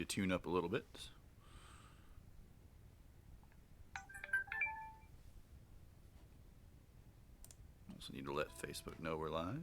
to tune up a little bit. Also need to let Facebook know we're live.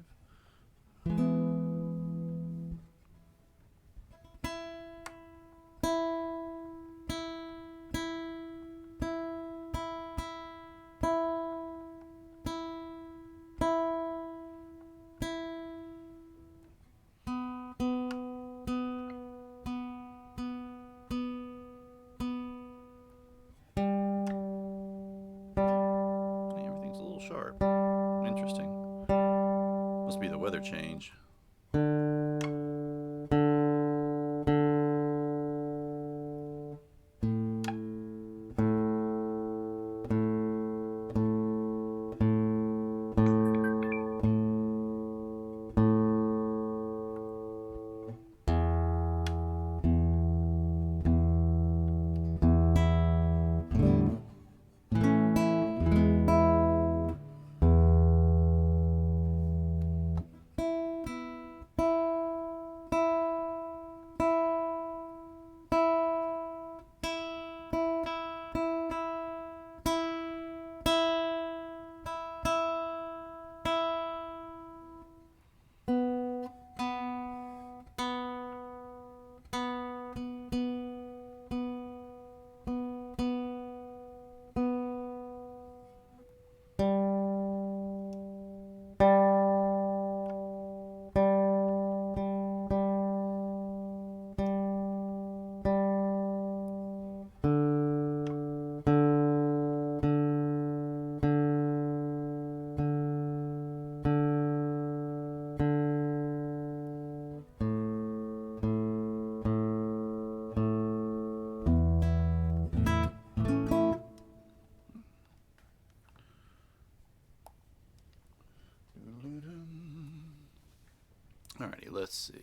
Everything's a little sharp. Interesting. Must be the weather change. Alrighty, let's see.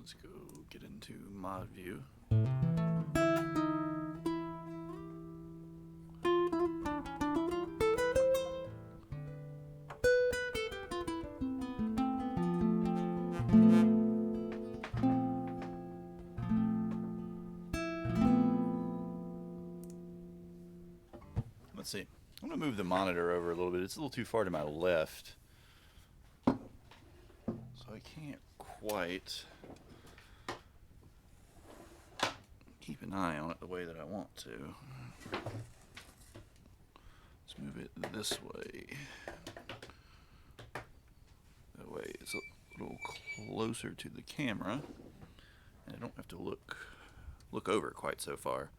Let's go get into mod view. Let's see. I'm going to move the monitor over a little bit. It's a little too far to my left, so I can't quite keep an eye on it the way that I want to. Let's move it this way. That way it's a little closer to the camera, and I don't have to look over quite so far.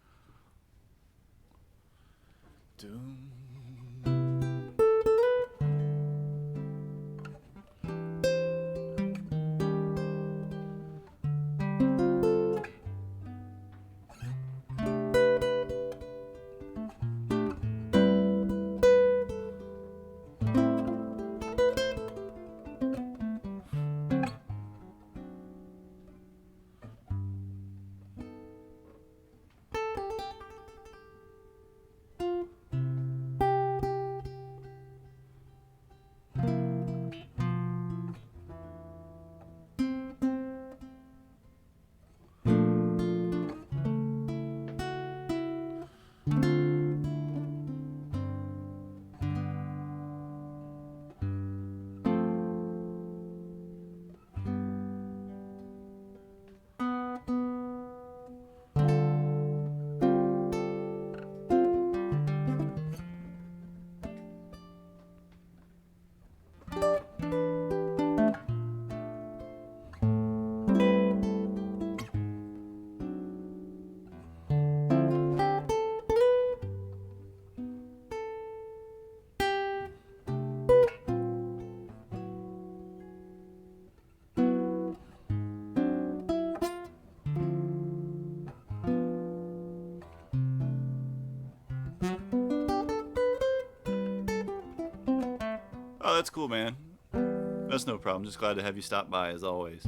Doom. Oh, that's cool, man. That's no problem. Just glad to have you stop by as always.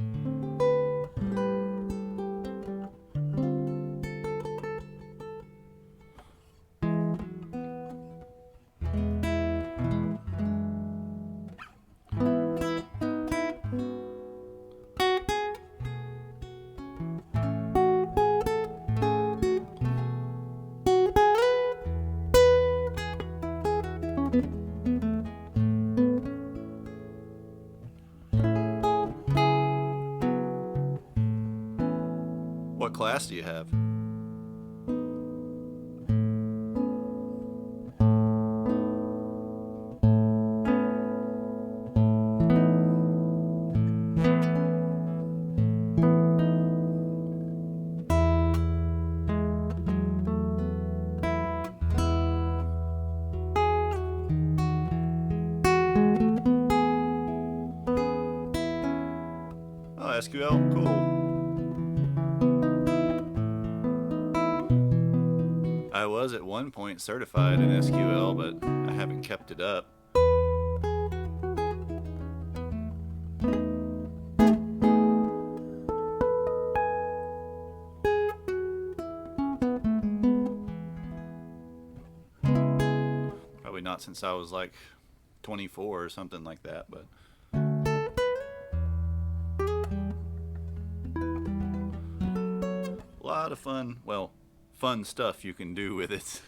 What class do you have? Oh, SQL? Cool. I was at one point certified in SQL, but I haven't kept it up. Probably not since I was like 24 or something like that, but a lot of fun, well, fun stuff you can do with it.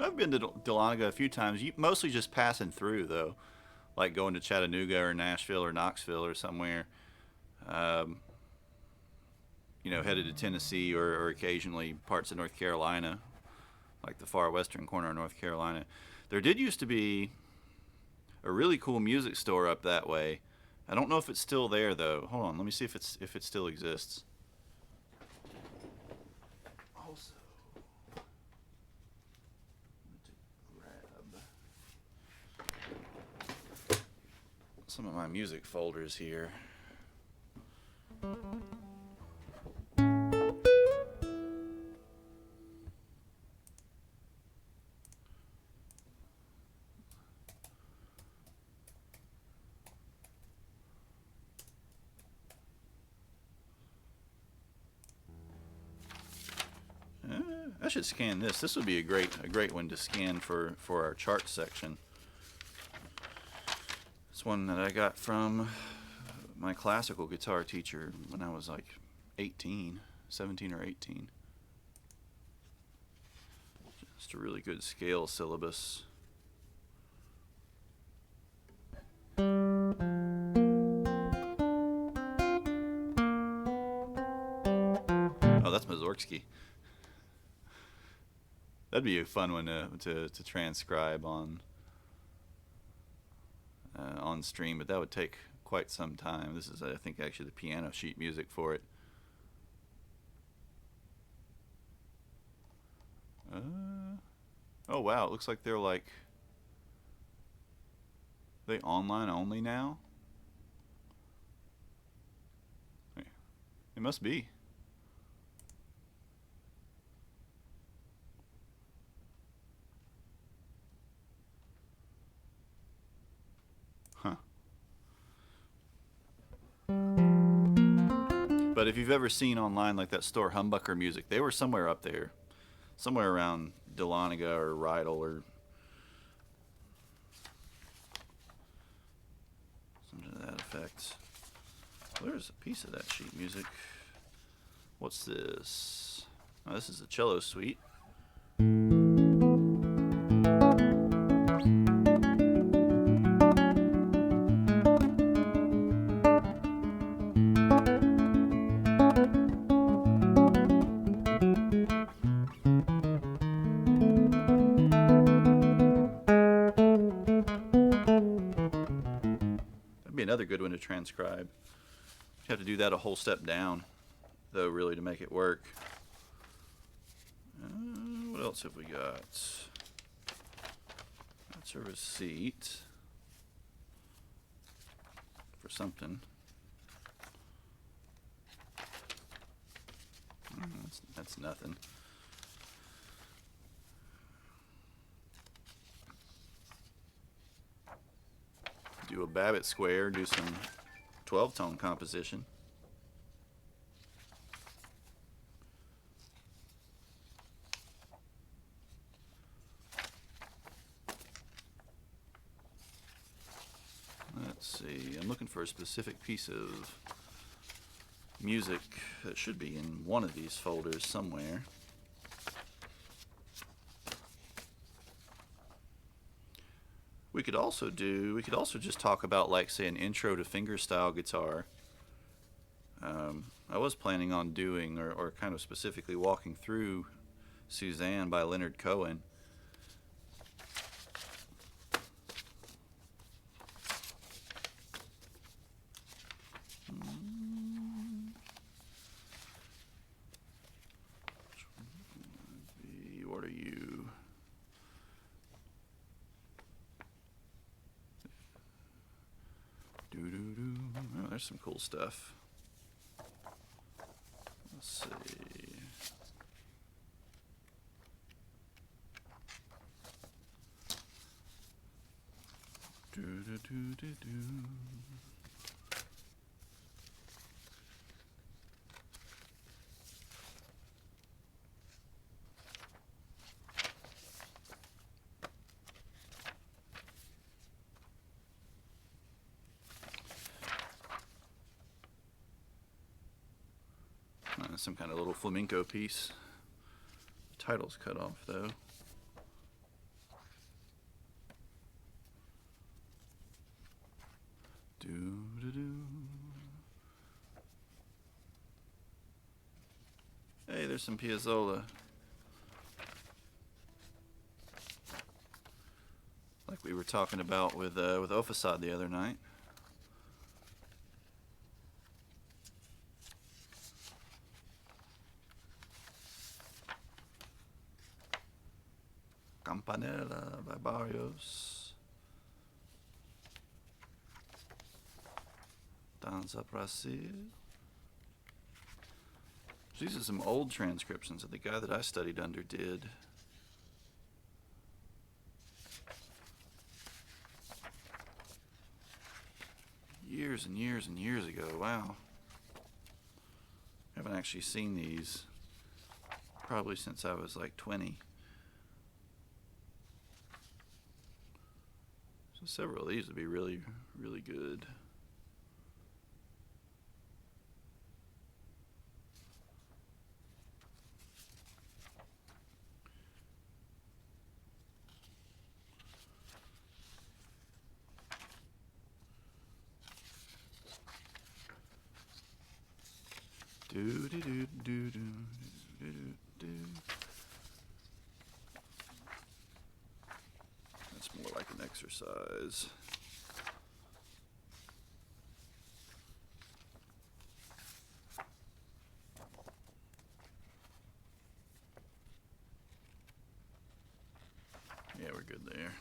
I've been to Dahlonega a few times, mostly just passing through though, like going to Chattanooga or Nashville or Knoxville or somewhere. Um, Headed to Tennessee or occasionally parts of North Carolina, like the far western corner of North Carolina. There did used to be a really cool music store up that way. I don't know if it's still there though. Hold on, let me see if it still exists. Also, grab some of my music folders here. I should scan this. This would be a great one to scan for our chart section. It's one that I got from my classical guitar teacher when I was like 17 or 18. Just a really good scale syllabus. Oh, that's Mussorgsky. That'd be a fun one to transcribe on stream, but that would take quite some time. This is, I think, actually the piano sheet music for it. Oh wow, it looks like they're they online only now? It must be. Huh. But if you've ever seen online like that store Humbucker Music, they were somewhere up there. Somewhere around Dahlonega or Rydal or something to that effect. There's a piece of that sheet music. What's this? Oh, this is a cello suite. That'd be another good one to transcribe. You have to do that a whole step down, though, really, to make it work. What else have we got? That's a receipt for something. That's nothing. Do a Babbitt square, do some 12-tone composition. Let's see, I'm looking for a specific piece of music that should be in one of these folders somewhere. We could also just talk about, like, say, an intro to fingerstyle guitar. I was planning on doing, or kind of specifically walking through Suzanne by Leonard Cohen. What are you? Oh, there's some cool stuff. Let's see. Some kind of little flamenco piece. The title's cut off, though. Hey, there's some Piazzolla. Like we were talking about with Ofasad the other night. Campanella by Barrios. Danza Brasil. These are some old transcriptions that the guy that I studied under did. Years and years and years ago. Wow. I haven't actually seen these probably since I was like 20. So several of these would be really, really good. That's more like an exercise. Yeah, we're good there.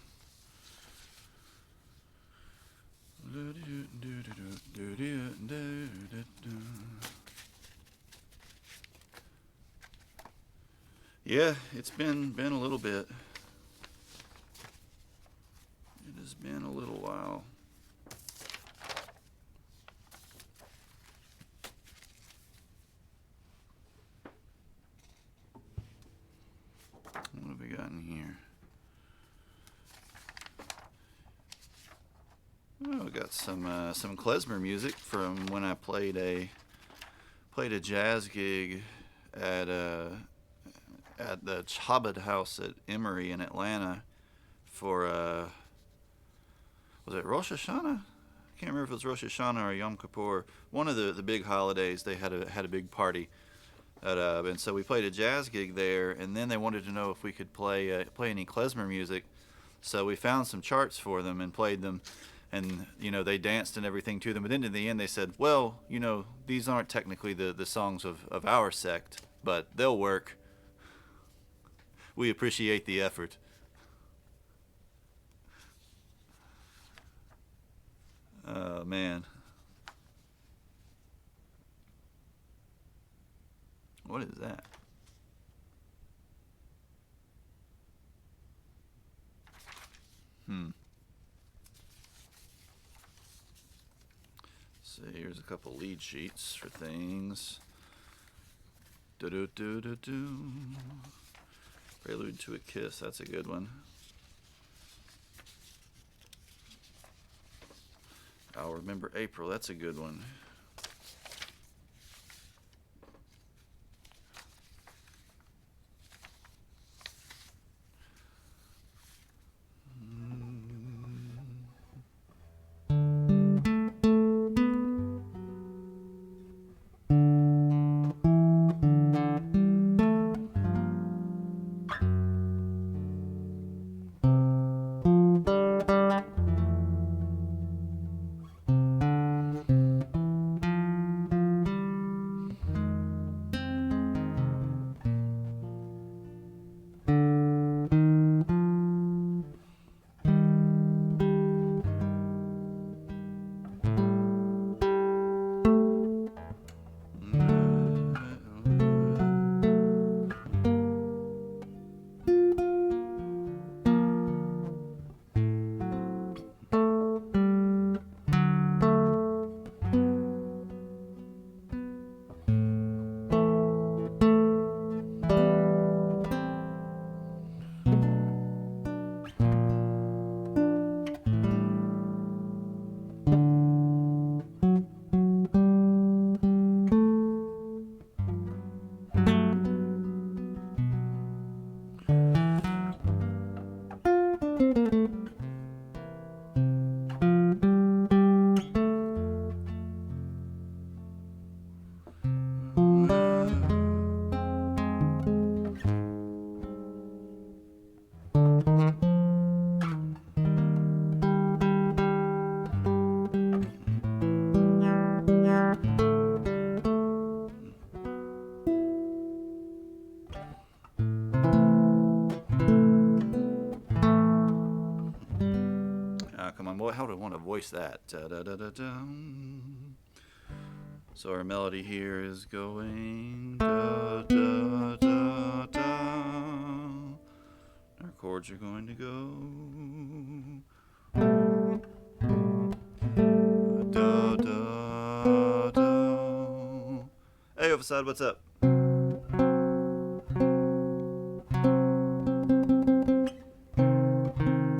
Yeah, it's been a little bit. It has been a little while. What have we got in here? Oh, we got some klezmer music from when I played a jazz gig at at the Chabad House at Emory in Atlanta for was it Rosh Hashanah? I can't remember if it was Rosh Hashanah or Yom Kippur. One of the big holidays, they had a big party. And so we played a jazz gig there, and then they wanted to know if we could play any klezmer music. So we found some charts for them and played them, and they danced and everything to them. But then in the end they said, well, these aren't technically the songs of our sect, but they'll work. We appreciate the effort. Oh man. What is that? So here's a couple lead sheets for things. Do-do-do-do-do. Prelude to a Kiss, that's a good one. I'll Remember April, that's a good one. Come on, boy, how do I want to voice that? Da-da-da-da-dum. So our melody here is going da da da da. Our chords are going to go da da da. Hey, Overside, what's up?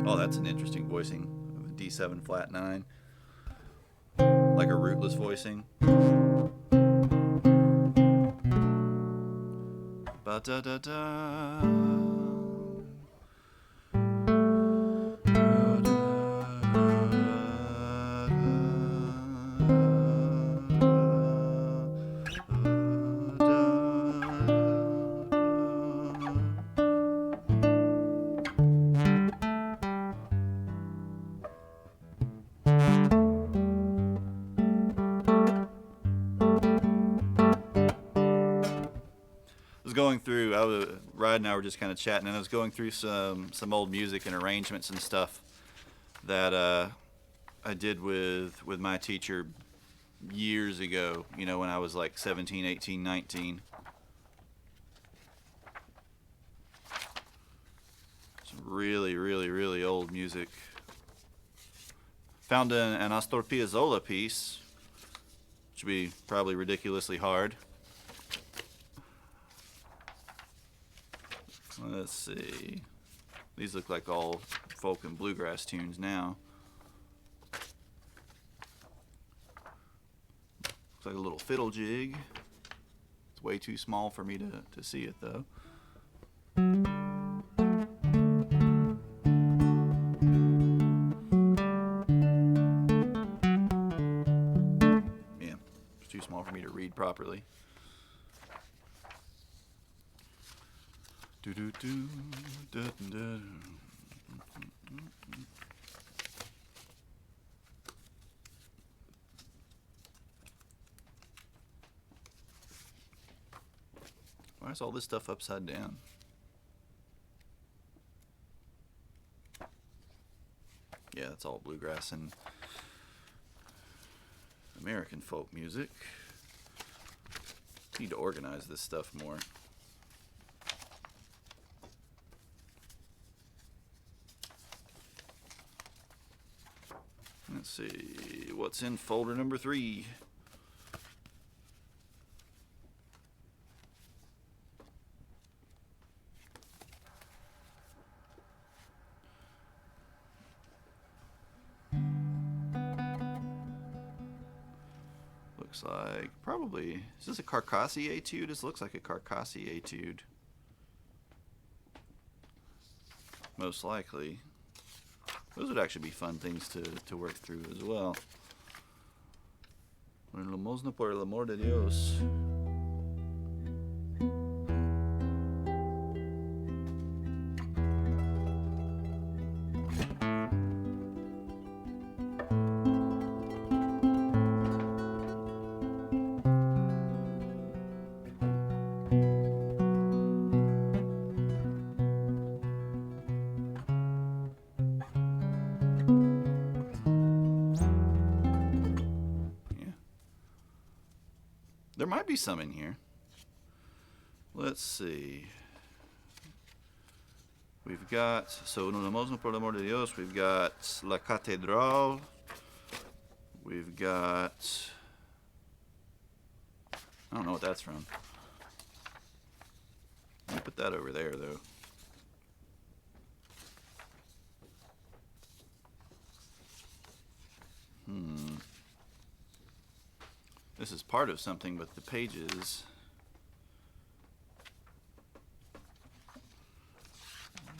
Oh, that's an interesting voicing of a D7 flat 9, like a rootless voicing. Ba da da da. Going through, Rod and I were just kind of chatting, and I was going through some old music and arrangements and stuff that I did with my teacher years ago, when I was like 17, 18, 19. Some really, really, really old music. Found an Astor Piazzolla piece, which would be probably ridiculously hard. Let's see. These look like all folk and bluegrass tunes now. Looks like a little fiddle jig. It's way too small for me to see it though. Yeah, it's too small for me to read properly. Do do do da da. Why is all this stuff upside down? Yeah, it's all bluegrass and American folk music. Need to organize this stuff more. Let's see what's in folder number 3. Looks like probably, is this a Carcassi etude? This looks like a Carcassi etude. Most likely. Those would actually be fun things to work through as well. Una limosna por el amor de Dios. There might be some in here. Let's see. We've got, so Una limosna por el amor de Dios. We've got La Catedral. We've got, I don't know what that's from. Let me put that over there though. This is part of something, but the pages.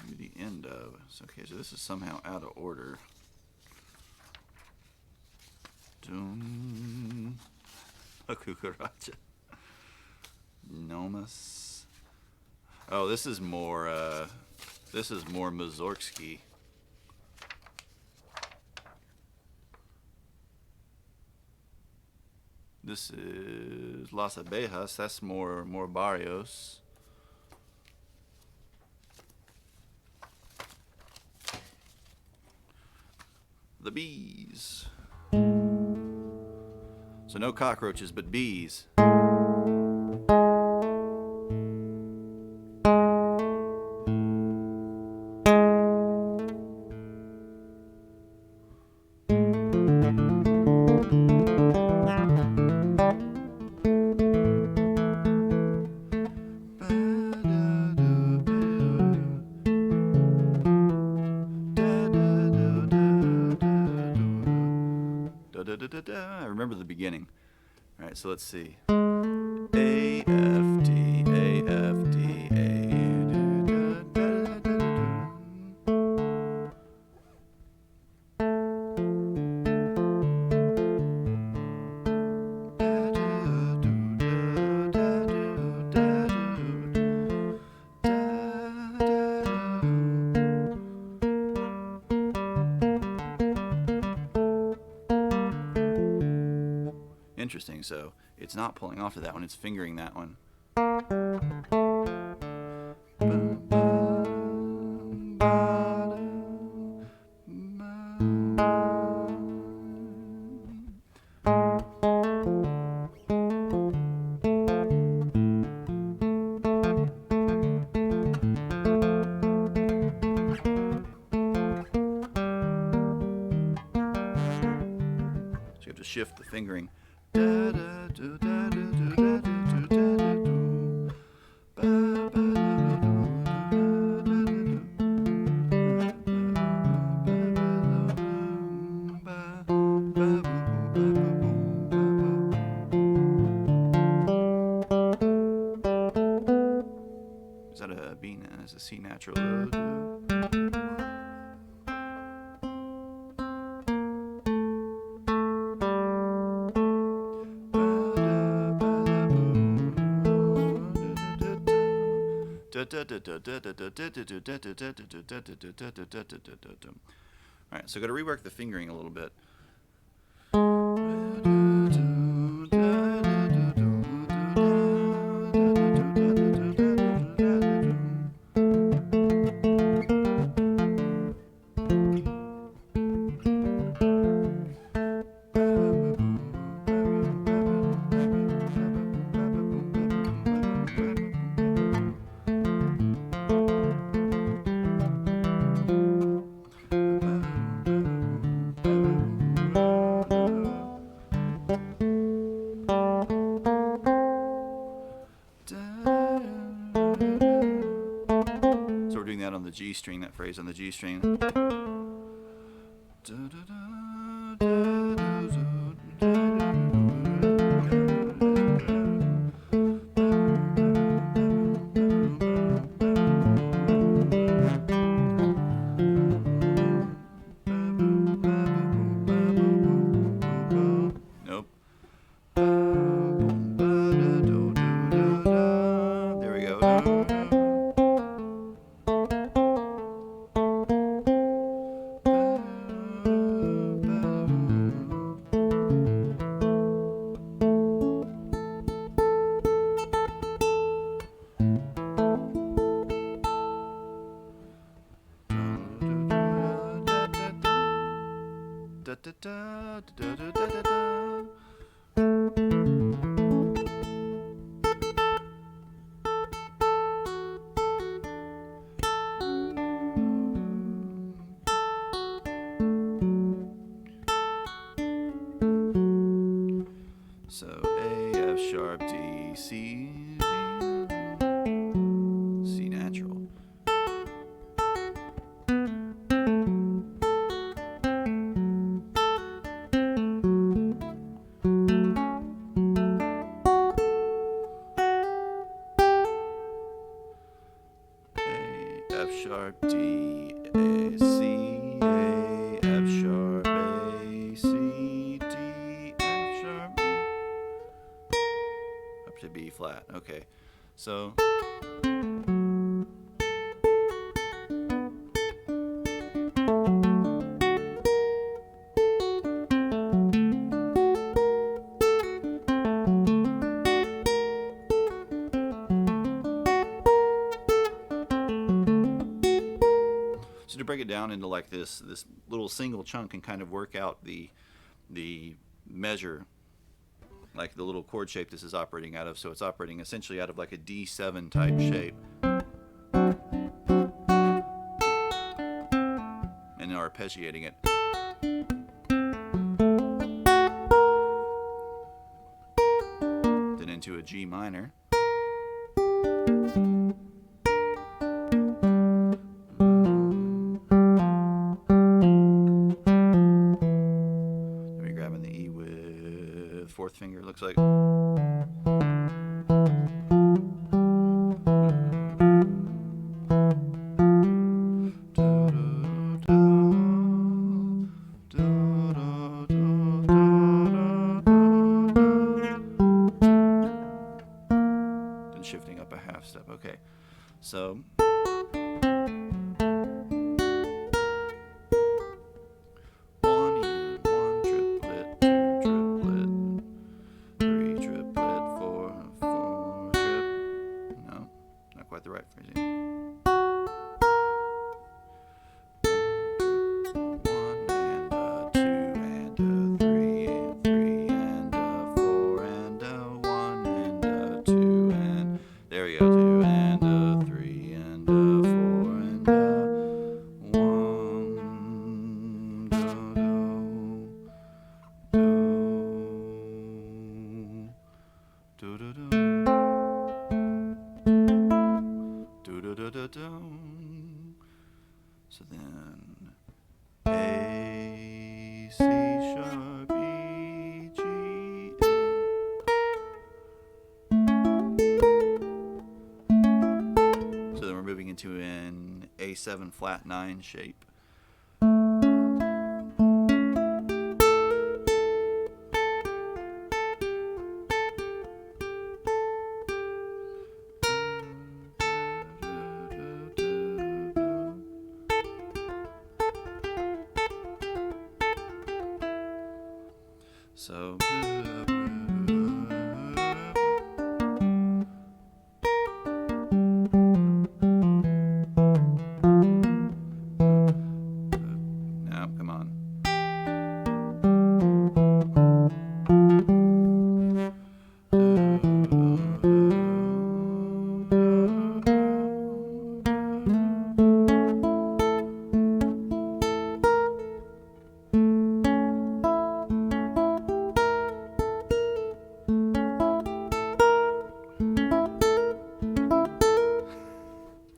Maybe the end of. Okay, so this is somehow out of order. Dum. A cucaracha. Nomus. Oh, this is more Mussorgsky. This is Las Abejas. That's more Barrios. The bees. So no cockroaches, but bees. I remember the beginning. All right, so let's see. A F D A F D A. Interesting, so it's not pulling off to that one, it's fingering that one. So you have to shift the fingering. Alright, so got to rework the fingering a little bit. So we're doing that on the G string, that phrase on the G string. Nope. There we go. So A, F sharp, D, C, D, C natural. A, F sharp, D, A, C, A, F sharp, A, C, D, F sharp, E. Up to B flat. Okay, so to break it down into like this little single chunk and kind of work out the measure, like the little chord shape this is operating out of. So it's operating essentially out of like a D7 type shape, and arpeggiating it. Then into a G minor. Fourth finger, looks like. Then shifting up a half step. Okay, so the right phrasing. One and a two and a three and a four and a one and a two and there we go. Two and a three and a four and a one. Do do do. So then A, C sharp, E, G, A. So then we're moving into an A7 flat 9 shape. So. Now, come on.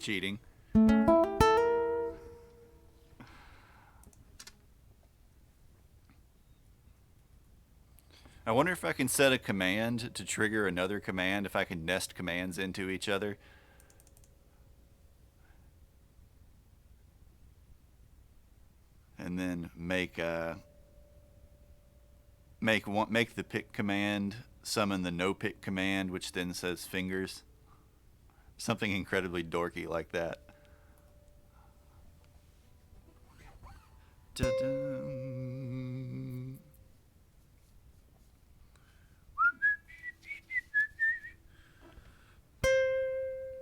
Cheating. I wonder if I can set a command to trigger another command, if I can nest commands into each other. And then make the pick command summon the no pick command, which then says fingers. Something incredibly dorky like that. Da-dum.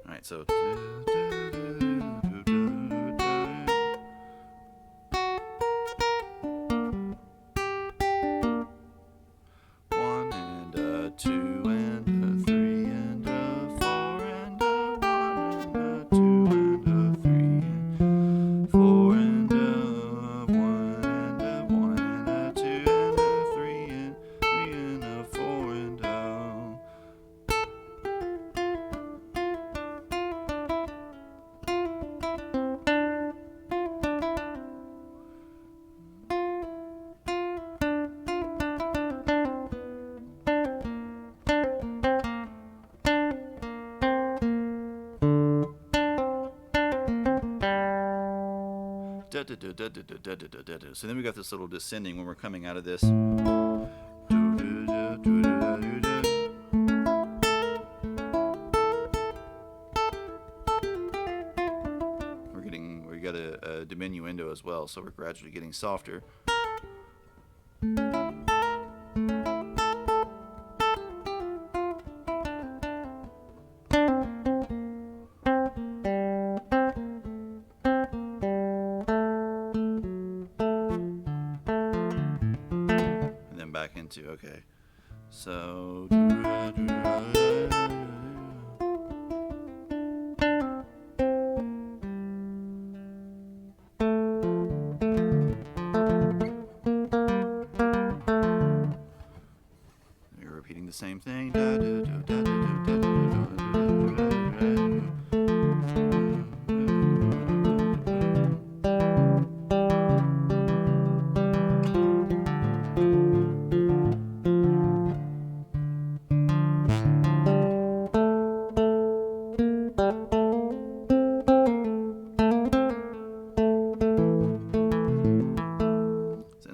All right, so. One and a two and a three and a four and a one and a two and a three and four and a one and a one and a two and a three and a four and a. So then we got this little descending when we're coming out of this. We got a diminuendo as well, so we're gradually getting softer. Back into, okay, so you're repeating the same thing.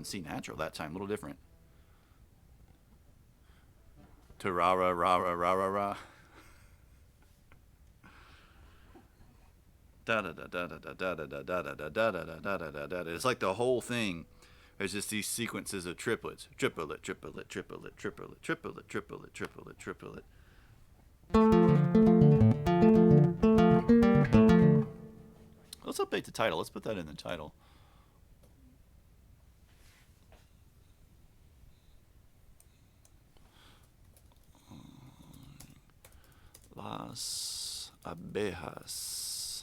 C natural that time, a little different. To ra ra ra ra ra ra ra. Da da da da da da da da da da da da da da da da da. It's like the whole thing. There's just these sequences of triplets. Triplet, triplet, triplet, triplet, triplet, triplet, triplet, triplet. Let's update the title. Let's put that in the title. Las Abejas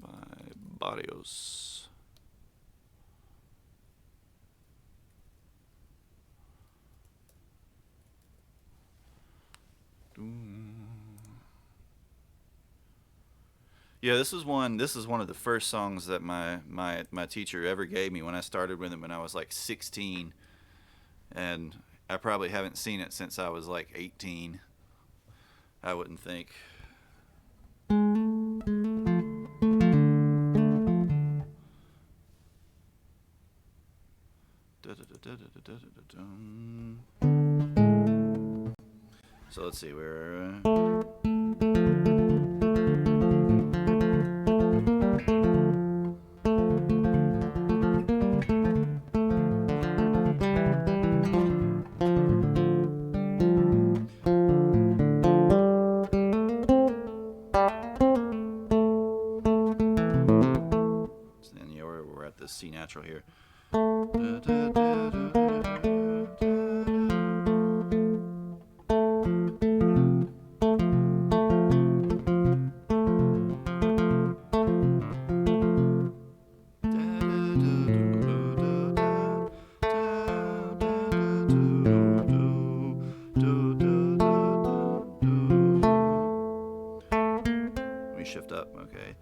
by Barrios. Yeah, this is one of the first songs that my teacher ever gave me when I started with him when I was like 16, and I probably haven't seen it since I was like 18. I wouldn't think. So let's see where. this C natural here. Let me shift up, okay.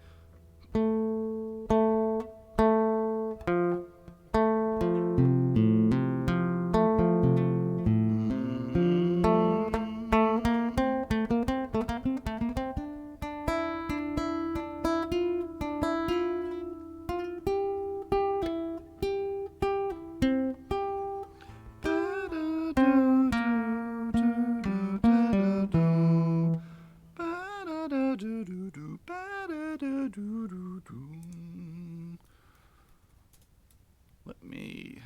Let me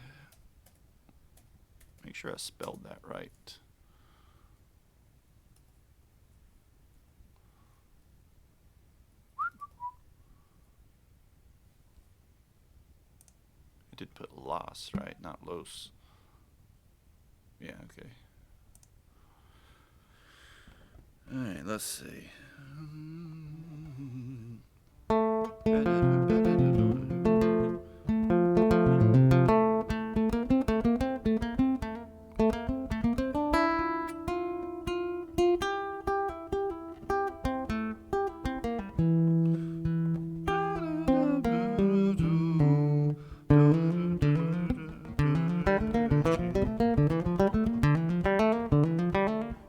make sure I spelled that right. I did put los, right? Not los. Yeah, okay. Alright, let's see.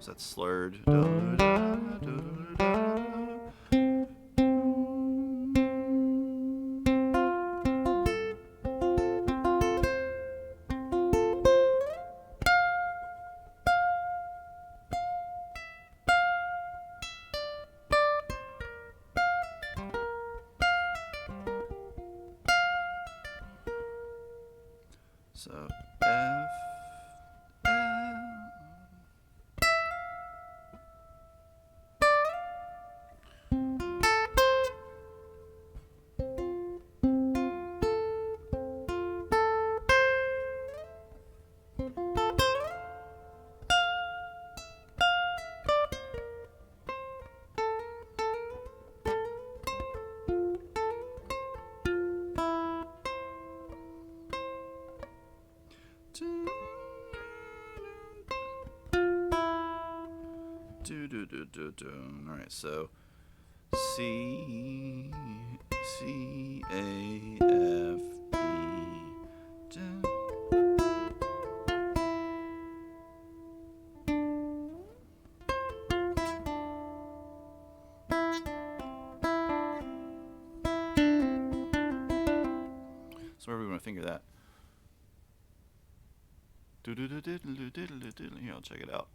Is that slurred? So F, All right, so C, C, A, F, E, D. So where are we going to finger that? Here, I'll check it out.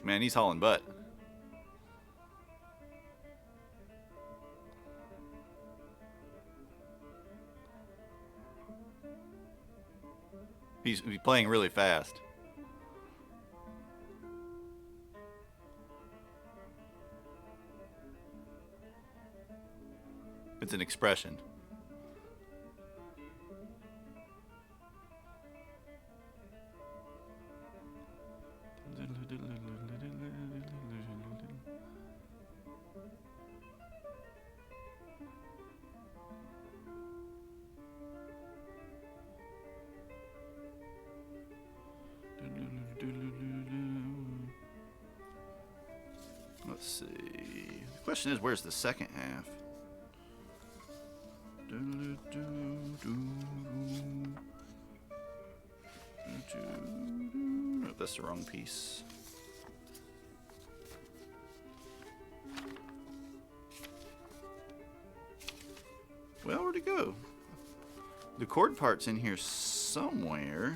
Man, he's hauling butt. He's playing really fast. It's an expression. Let's see. The question is, where's the second half? Oh, that's the wrong piece. Well, where'd it go? The chord part's in here somewhere.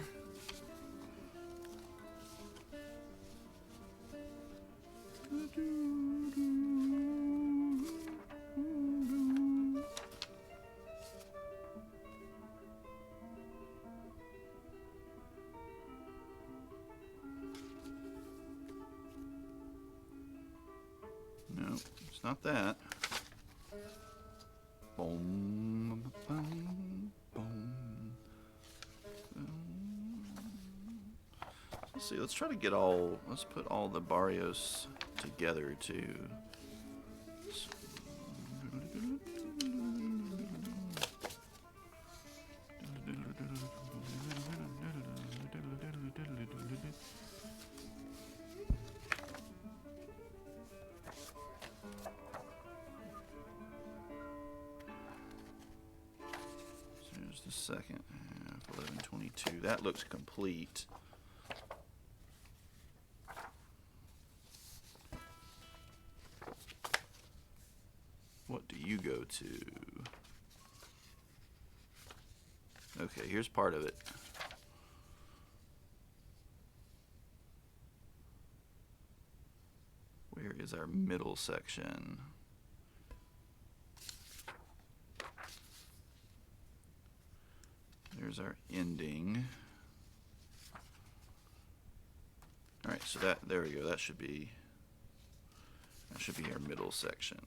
No, it's not that. Boom, boom, boom. Let's see. Let's try to get all. Let's put all the barrios together too. Here's the second half, 11:22. That looks complete. What do you go to? Okay, here's part of it. Where is our middle section? There's our ending. All right, so there we go. That should be our middle section.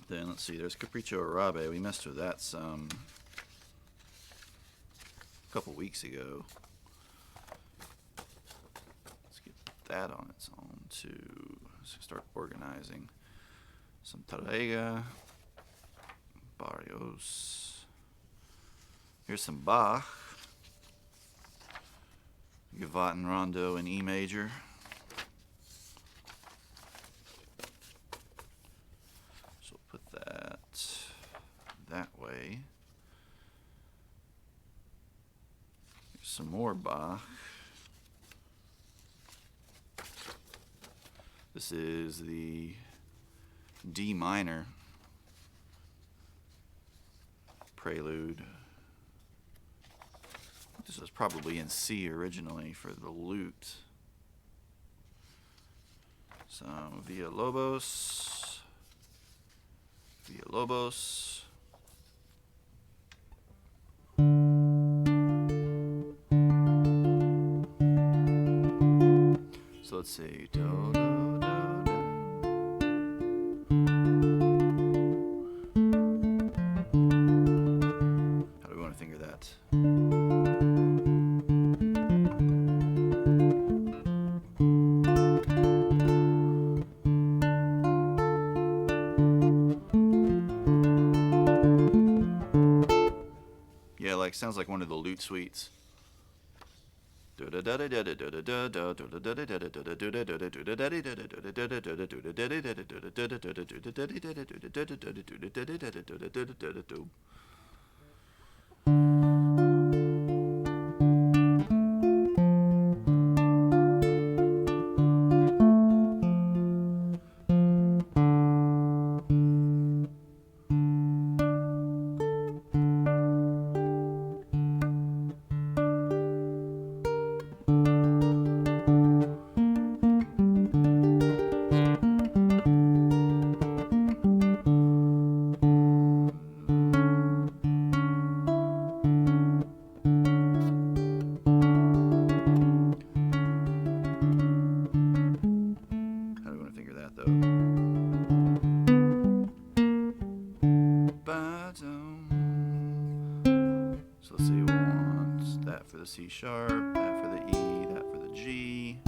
Then let's see. There's Capriccio Arabe. We messed with that some a couple weeks ago. Let's get that on its own too. Let's start organizing. Some Tarrega, Barrios. Here's some Bach. Gavotte Rondo in E major. So we'll put that way. Here's some more Bach. This is the D minor prelude. This was probably in C originally for the lute. Some Villalobos. So let's see. Do, do, do, do. How do we want to finger that? Yeah, like sounds like one of the lute suites. So let's see, we want that for the C sharp, that for the E, that for the G.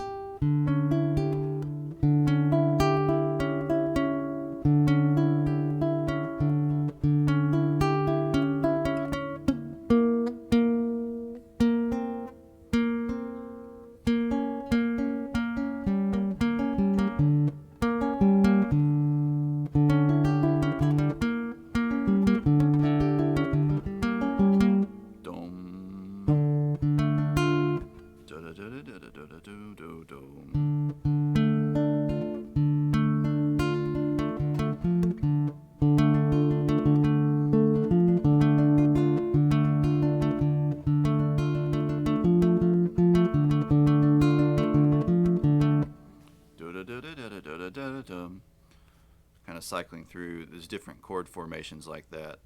cycling through. There's different chord formations like that.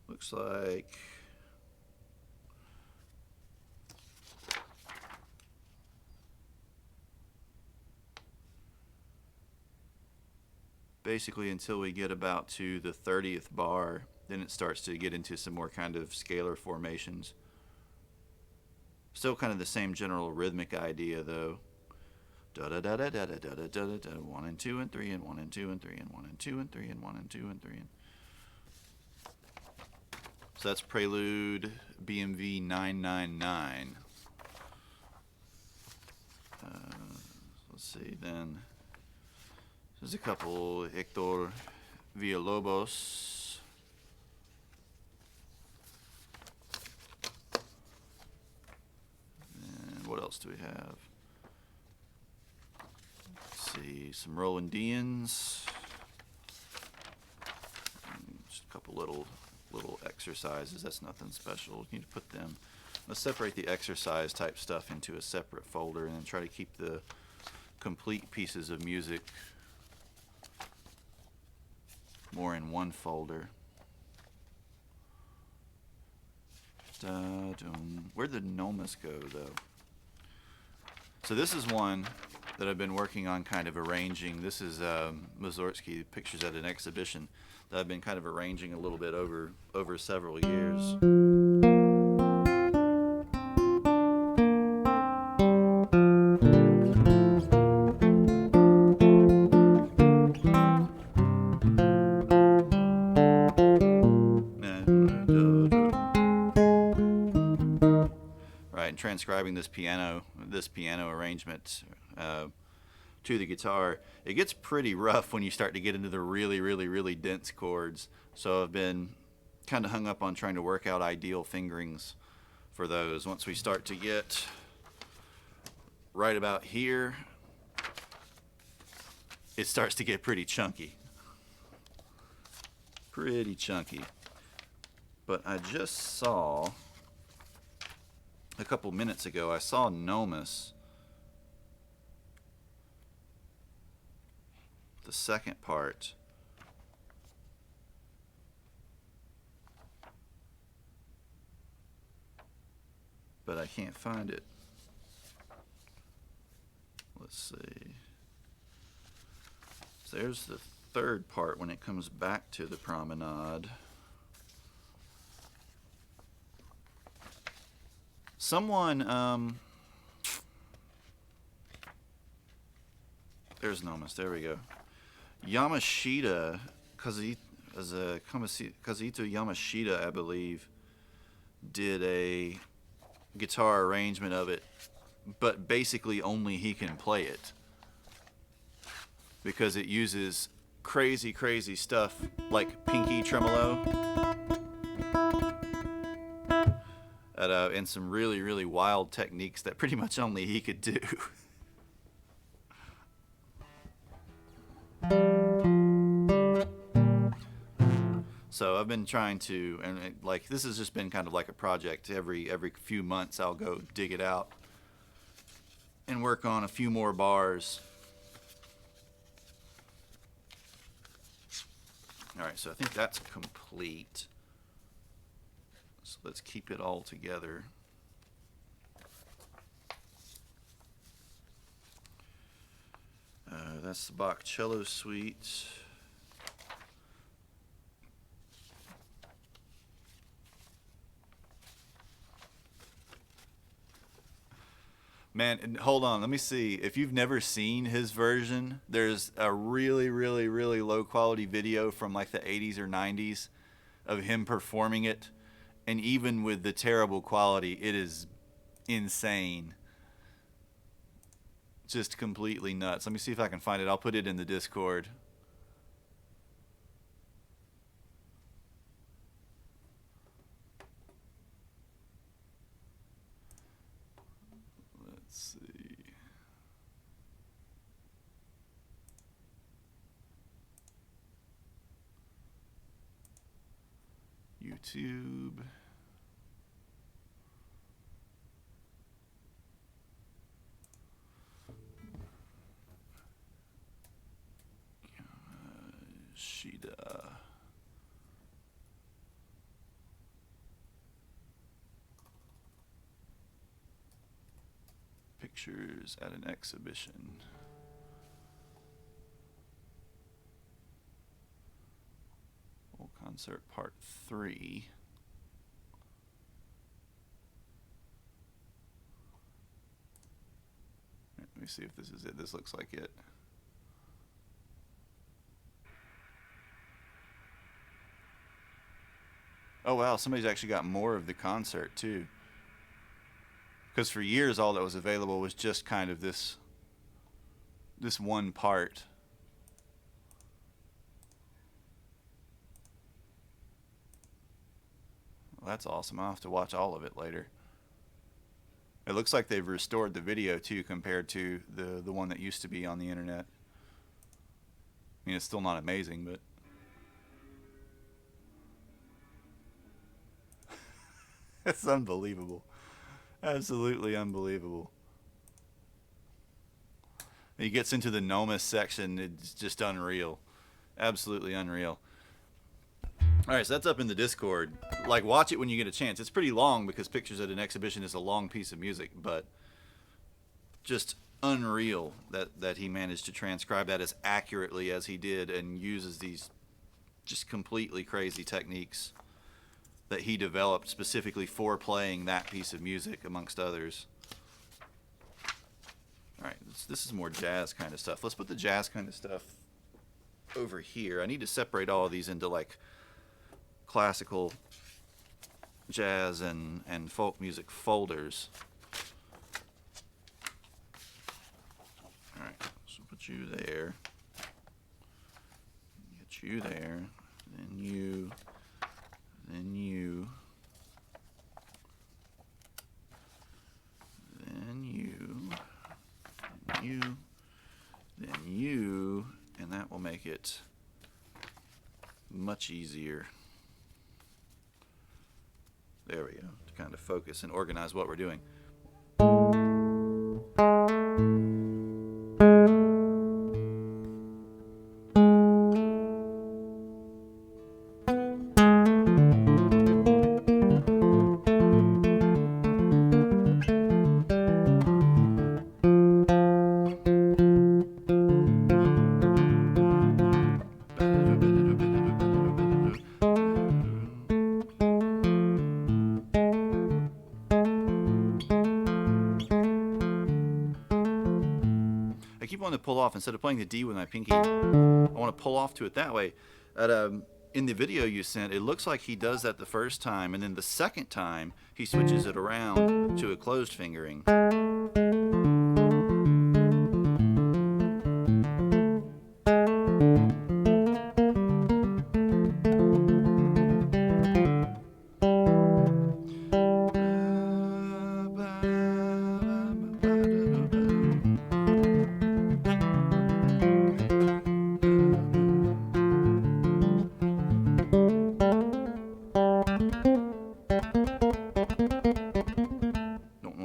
Looks like basically until we get about to the 30th bar, then it starts to get into some more kind of scalar formations. Still kind of the same general rhythmic idea though. Da da da da da da da da da da, 1 and 2 and 3 and 1 and 2 and 3 and 1 and 2 and 3 and 1 and 2 and 3 and. So that's Prelude BMV 999. Let's see then. There's a couple Hector Villalobos. And what else do we have? Let's see, some Rolandians. Just a couple little exercises. That's nothing special. You need to put them. Let's separate the exercise type stuff into a separate folder and then try to keep the complete pieces of music more in one folder. Where'd the Nomus go, though? So this is one that I've been working on kind of arranging. This is Mussorgsky pictures at an exhibition that I've been kind of arranging a little bit over several years. Transcribing this piano arrangement to the guitar, it gets pretty rough when you start to get into the really dense chords. So I've been kind of hung up on trying to work out ideal fingerings for those. Once we start to get right about here, it starts to get pretty chunky. But I just saw a couple minutes ago, I saw Nomus, the second part. But I can't find it. Let's see. So there's the third part when it comes back to the promenade. Someone, there's Nomus, there we go. Yamashita, Kazuhito Yamashita, I believe, did a guitar arrangement of it, but basically only he can play it. Because it uses crazy stuff like pinky tremolo. And some really wild techniques that pretty much only he could do. So I've been trying to, and like this has just been kind of like a project. Every few months I'll go dig it out and work on a few more bars. All right, so I think that's complete. So let's keep it all together. That's the Bach Cello Suite. Man, and hold on, let me see. If you've never seen his version, there's a really low quality video from like the 80s or 90s of him performing it. And even with the terrible quality, it is insane. Just completely nuts. Let me see if I can find it. I'll put it in the Discord. Let's see. YouTube. Yoshida. Pictures at an exhibition. Full concert part 3. Let me see if this is it. This looks like it. Oh wow, somebody's actually got more of the concert too. Because for years all that was available was just kind of this one part. Well, that's awesome. I'll have to watch all of it later. It looks like they've restored the video too compared to the one that used to be on the internet. I mean, it's still not amazing, but it's unbelievable. Absolutely unbelievable. He gets into the Nomus section, it's just unreal. Absolutely unreal. Alright, so that's up in the Discord. Like, watch it when you get a chance. It's pretty long because Pictures at an Exhibition is a long piece of music, but just unreal that he managed to transcribe that as accurately as he did and uses these just completely crazy techniques that he developed specifically for playing that piece of music, amongst others. Alright, this is more jazz kind of stuff. Let's put the jazz kind of stuff over here. I need to separate all of these into like classical, jazz, and folk music folders. Alright, so put you there. Get you there. Then you. Then you. Then you. Then you. Then you. And that will make it much easier. There we go. To kind of focus and organize what we're doing. To pull off instead of playing the D with my pinky. I want to pull off to it that way. In the video you sent, it looks like he does that the first time, and then the second time he switches it around to a closed fingering.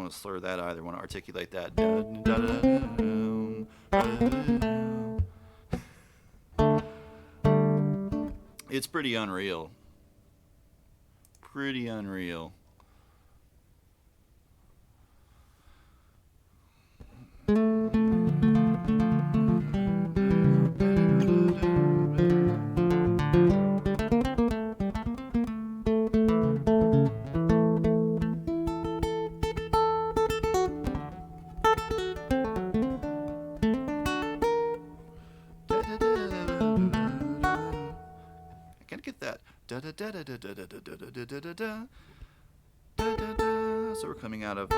Slur that either. Want to articulate that. It's pretty unreal. Pretty unreal. So we're coming out of.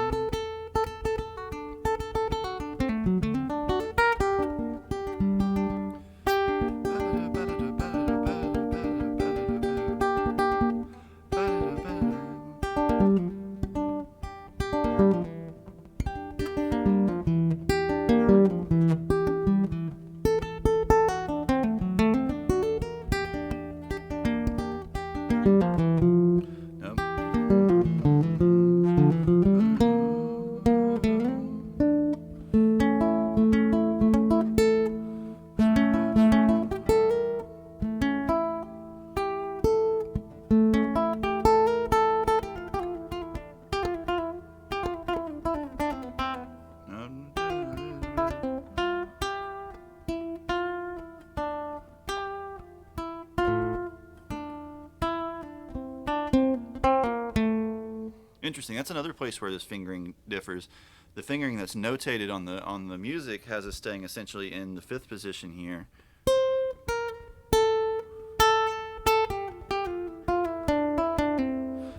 Interesting. That's another place where this fingering differs. The fingering that's notated on the music has us staying essentially in the fifth position here.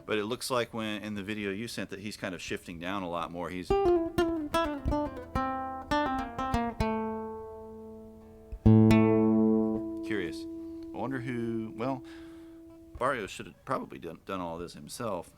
But it looks like when in the video you sent that he's kind of shifting down a lot more. He's curious. I wonder who. Well, Barrios should have probably done all this himself.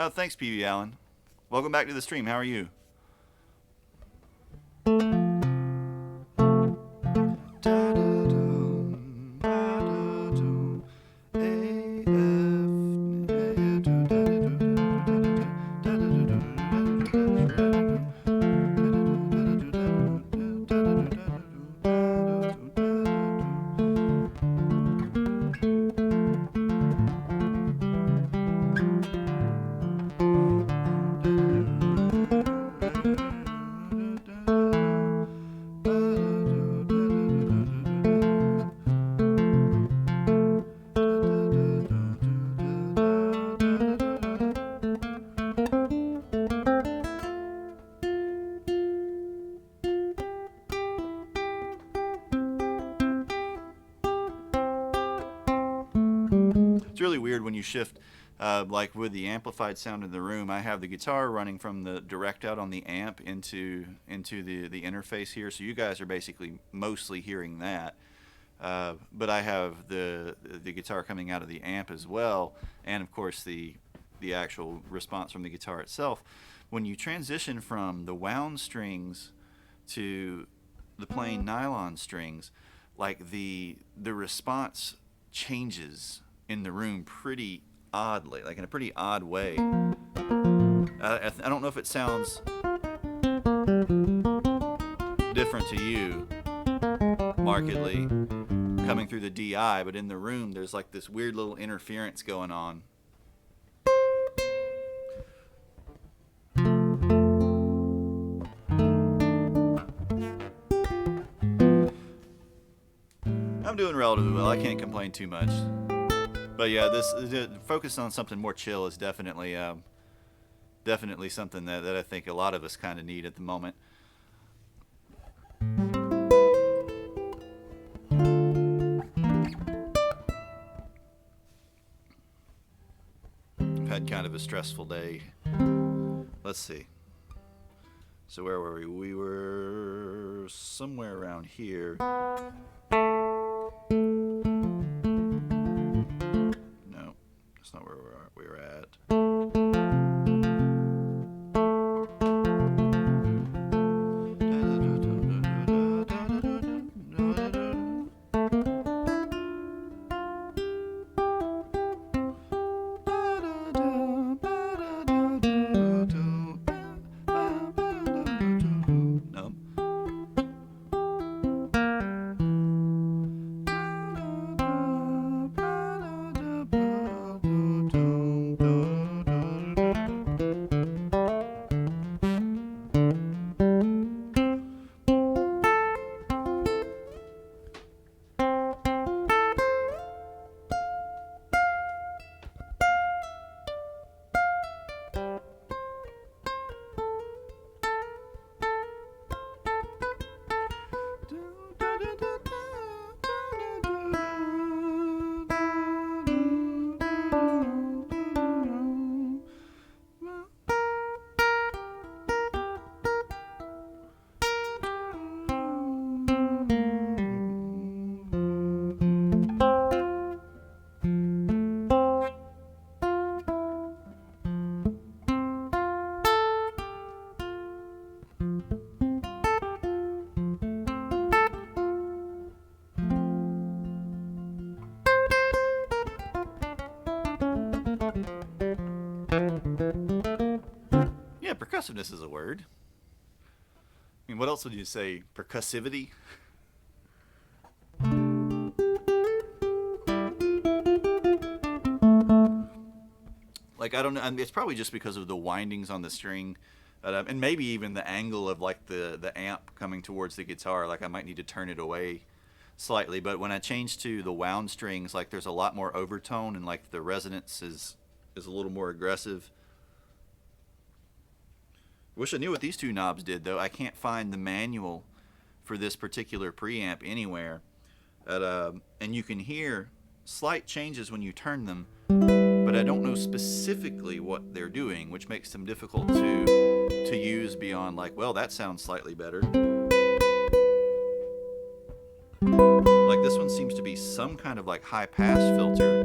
Oh, thanks, PB Allen. Welcome back to the stream. How are you? It's really weird when you shift, like with the amplified sound in the room. I have the guitar running from the direct out on the amp into the interface here, so you guys are basically mostly hearing that. But I have the guitar coming out of the amp as well, and of course the actual response from the guitar itself. When you transition from the wound strings to the plain nylon strings, like the response changes in the room pretty oddly, like in a pretty odd way. I don't know if it sounds different to you markedly coming through the DI, but in the room there's like this weird little interference going on. I'm doing relatively well. I can't complain too much. But yeah, this focus on something more chill is definitely something that I think a lot of us kind of need at the moment. I've had kind of a stressful day. Let's see. So where were we? We were somewhere around here. No, that's not where we were at. percussiveness is a word. I mean, what else would you say? Percussivity? Like, I don't know. I mean, it's probably just because of the windings on the string, and maybe even the angle of like the amp coming towards the guitar. Like, I might need to turn it away slightly. But when I change to the wound strings, like there's a lot more overtone, and like the resonance is a little more aggressive. Wish I knew what these two knobs did, though. I can't find the manual for this particular preamp anywhere. And you can hear slight changes when you turn them, but I don't know specifically what they're doing, which makes them difficult to use beyond like, well, that sounds slightly better. Like this one seems to be some kind of like high pass filter.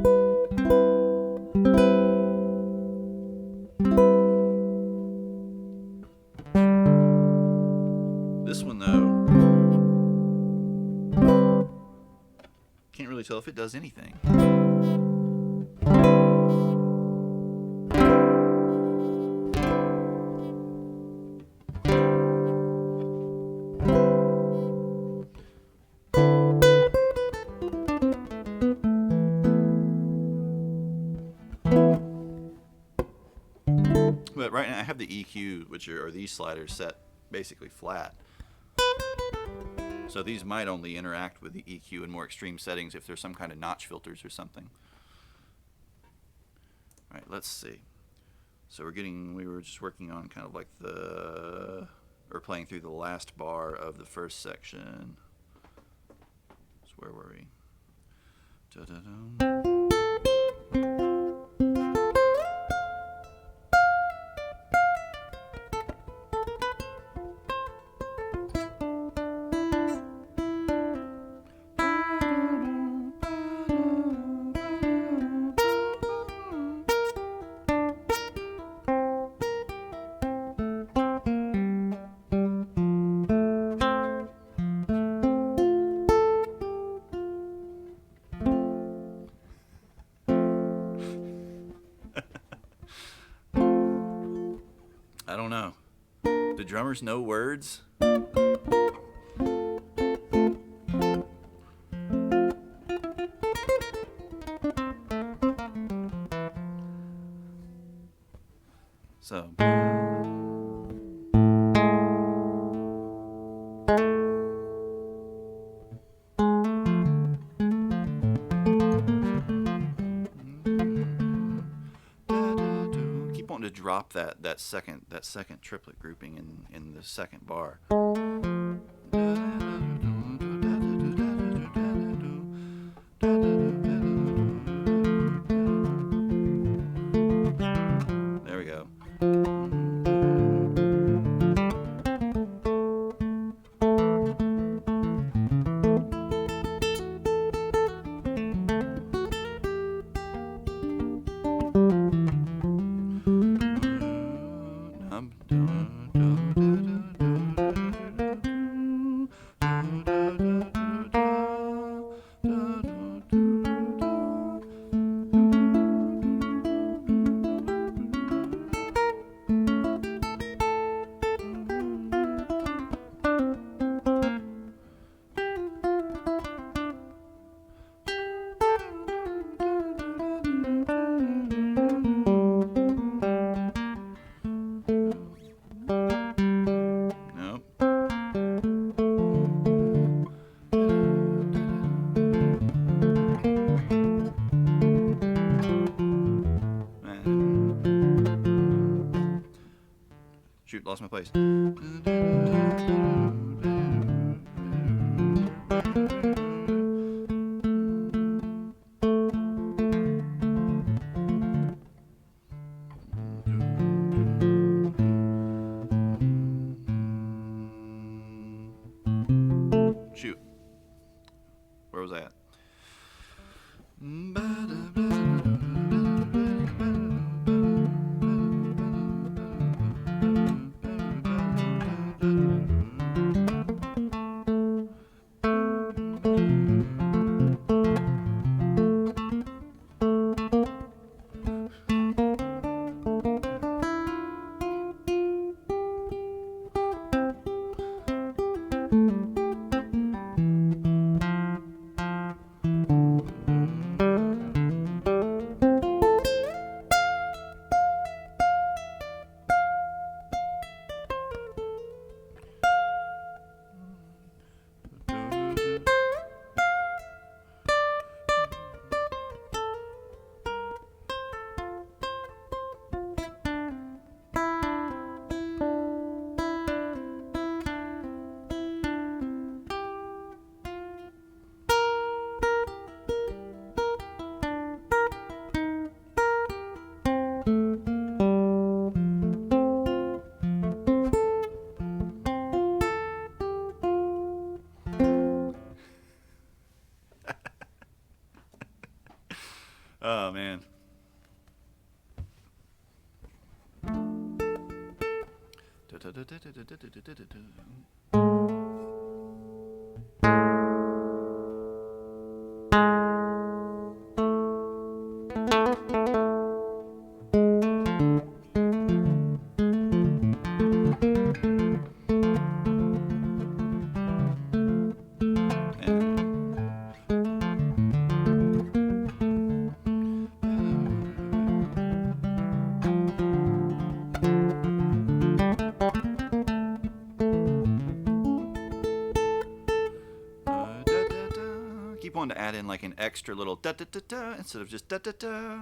This one though, can't really tell if it does anything. But right now I have the EQ, which are these sliders, set basically flat. So these might only interact with the EQ in more extreme settings if there's some kind of notch filters or something. All right, let's see. So we were just working on kind of like or playing through the last bar of the first section. So where were we? Da-da-dum. I don't know. Do drummers know words? So. Keep wanting to drop that second triplet grouping in the second bar. There we go. Shoot, lost my place. Shoot. Where was I at? man. Keep wanting to add in like an extra little da da da da instead of just da da da.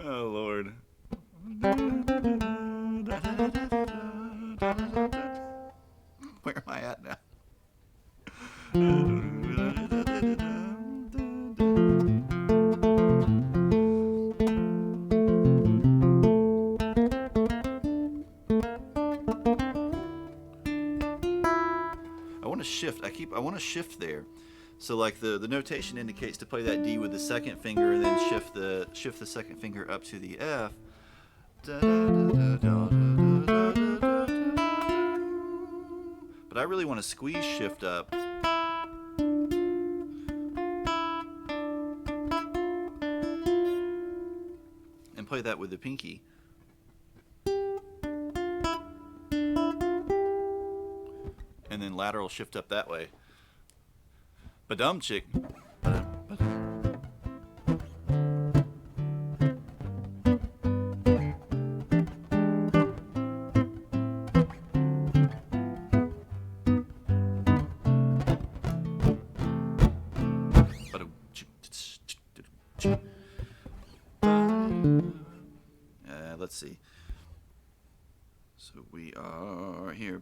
Oh Lord. Where am I at now? I want to shift there. So like the notation indicates to play that D with the second finger and then shift the second finger up to the F. But I really want to squeeze shift up. And play that with the pinky. And then lateral shift up that way. Ba-dum chick. Let's see. So we are here.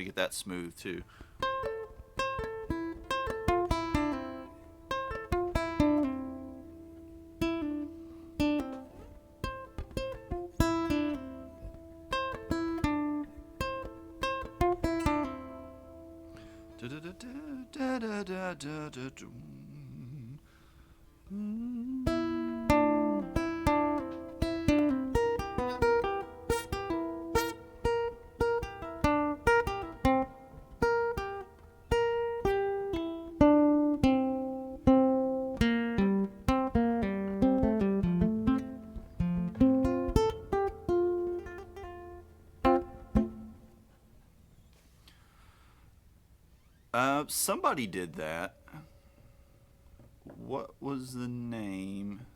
Get that smooth too. Somebody did that. What was the name?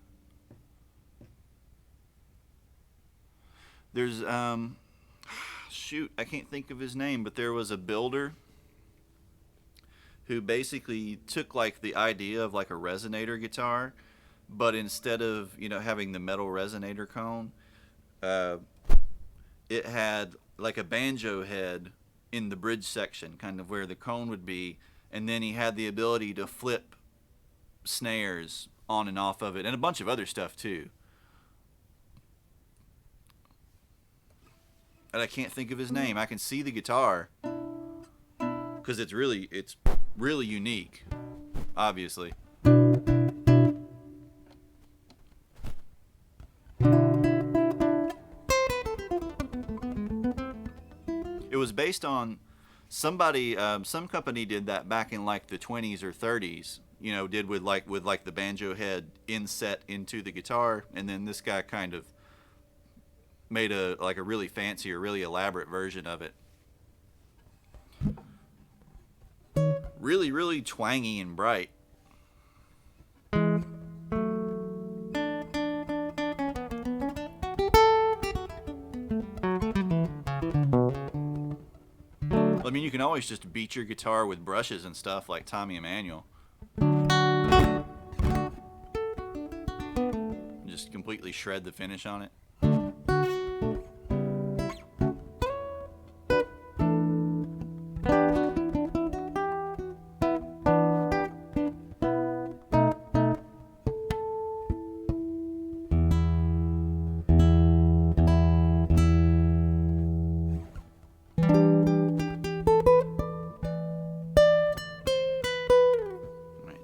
There's shoot, I can't think of his name, but there was a builder who basically took like the idea of like a resonator guitar, but instead of, you know, having the metal resonator cone, it had like a banjo head in the bridge section, kind of where the cone would be, and then he had the ability to flip snares on and off of it, and a bunch of other stuff too. and I can't think of his name. I can see the guitar because it's really unique, obviously. It was based on somebody, some company did that back in like the 20s or 30s. You know, did with like the banjo head inset into the guitar, and then this guy kind of made a really fancy or really elaborate version of it. Really, really twangy and bright. I mean, you can always just beat your guitar with brushes and stuff like Tommy Emmanuel. Just completely shred the finish on it.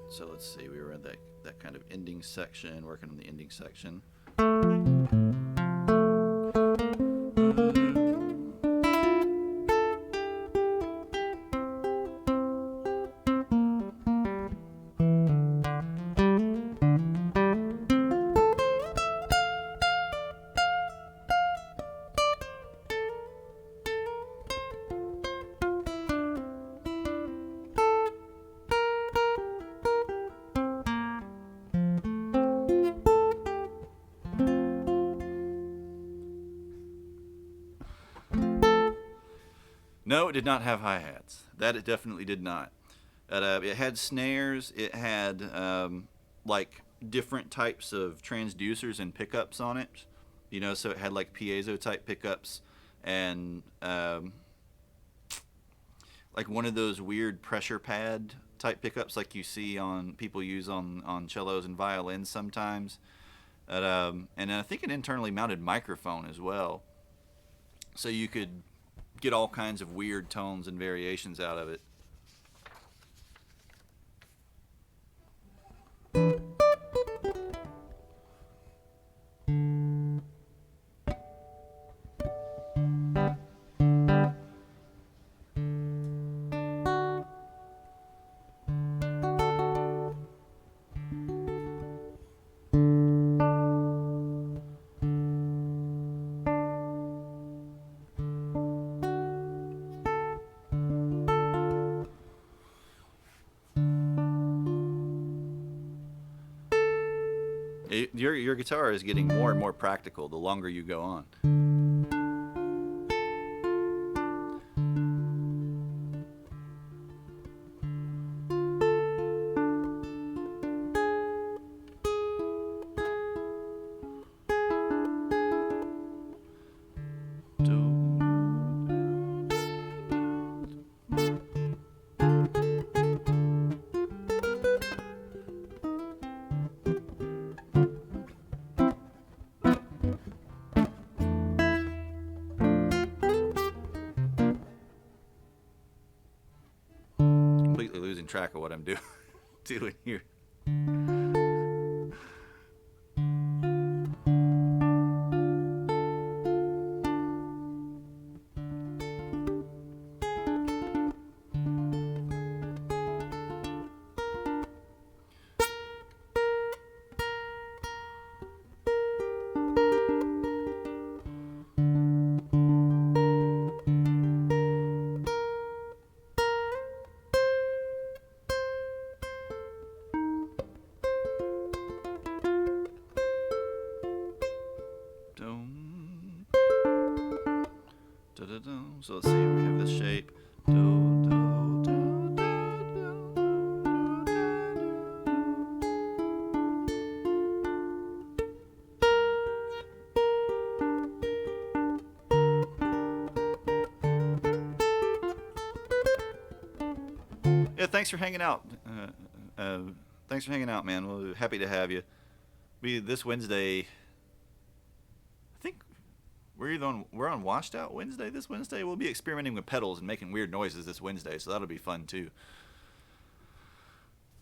So let's see, we were at that kind of ending section, working on the ending section. No, it did not have hi-hats. That it definitely did not. It had snares. It had like different types of transducers and pickups on it. You know, so it had like piezo type pickups and like one of those weird pressure pad type pickups like you see on people use on cellos and violins sometimes. And I think an internally mounted microphone as well. So you could get all kinds of weird tones and variations out of it. Your guitar is getting more and more practical the longer you go on. Completely losing track of what I'm doing here. So let's see, we have this shape. Yeah, thanks for hanging out. Thanks for hanging out, man. We're happy to have you. This Wednesday, I think we're on Washed Out Wednesday this Wednesday. We'll be experimenting with pedals and making weird noises this Wednesday, so that'll be fun too.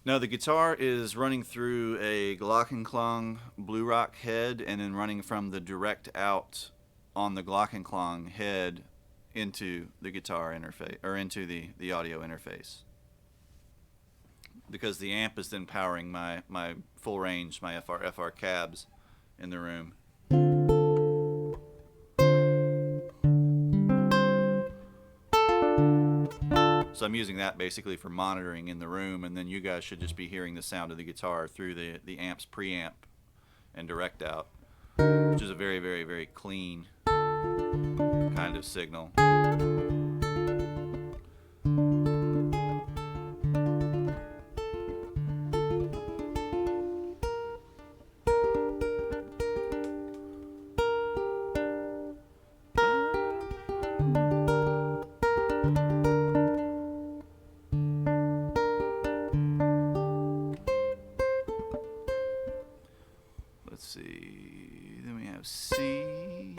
No, the guitar is running through a Glockenklong Blue Rock head and then running from the direct out on the Glockenklong head into the guitar interface, or into the audio interface. Because the amp is then powering my full range, my FR cabs in the room. So I'm using that basically for monitoring in the room, and then you guys should just be hearing the sound of the guitar through the amp's preamp and direct out, which is a very, very, very clean kind of signal. Let's see, then we have C.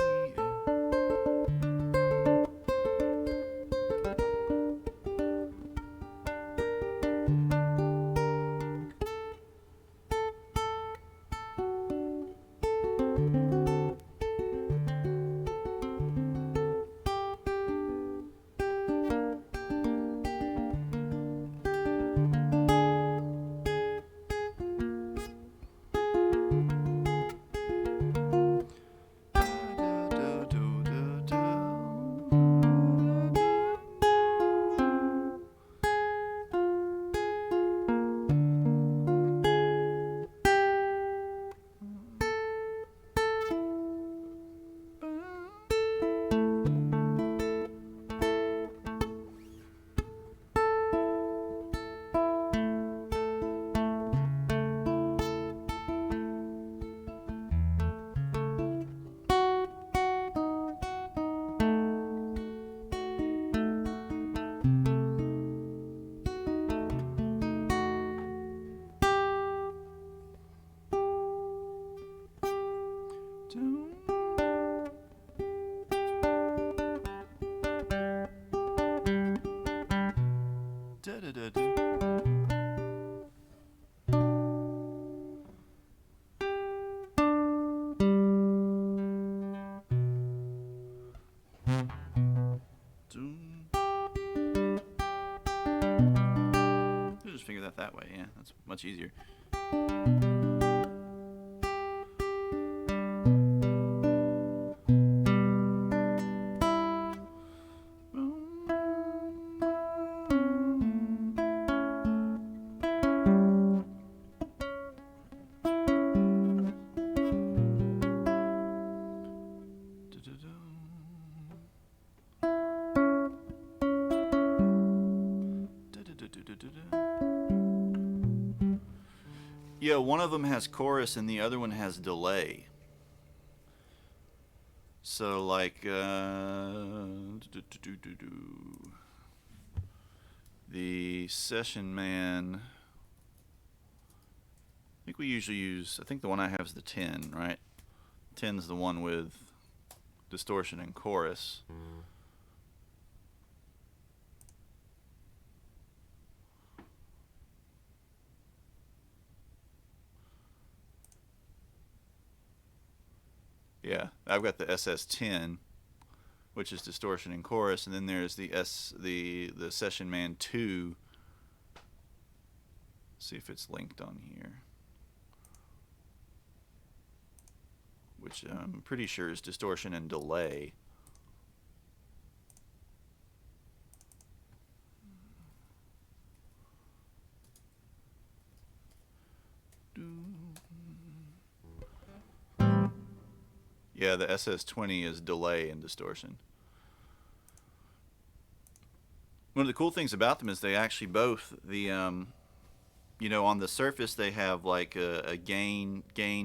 Just figure that way, yeah, that's much easier. Yeah, one of them has chorus and the other one has delay. So like the Session Man, I think we usually use, I think the one I have is the 10, right? 10's the one with distortion and chorus. Yeah, I've got the SS10, which is distortion and chorus, and then there's the Session Man 2. Let's see if it's linked on here, which I'm pretty sure is distortion and delay. Yeah, the SS20 is delay and distortion. One of the cool things about them is they actually both, you know, on the surface they have like a gain,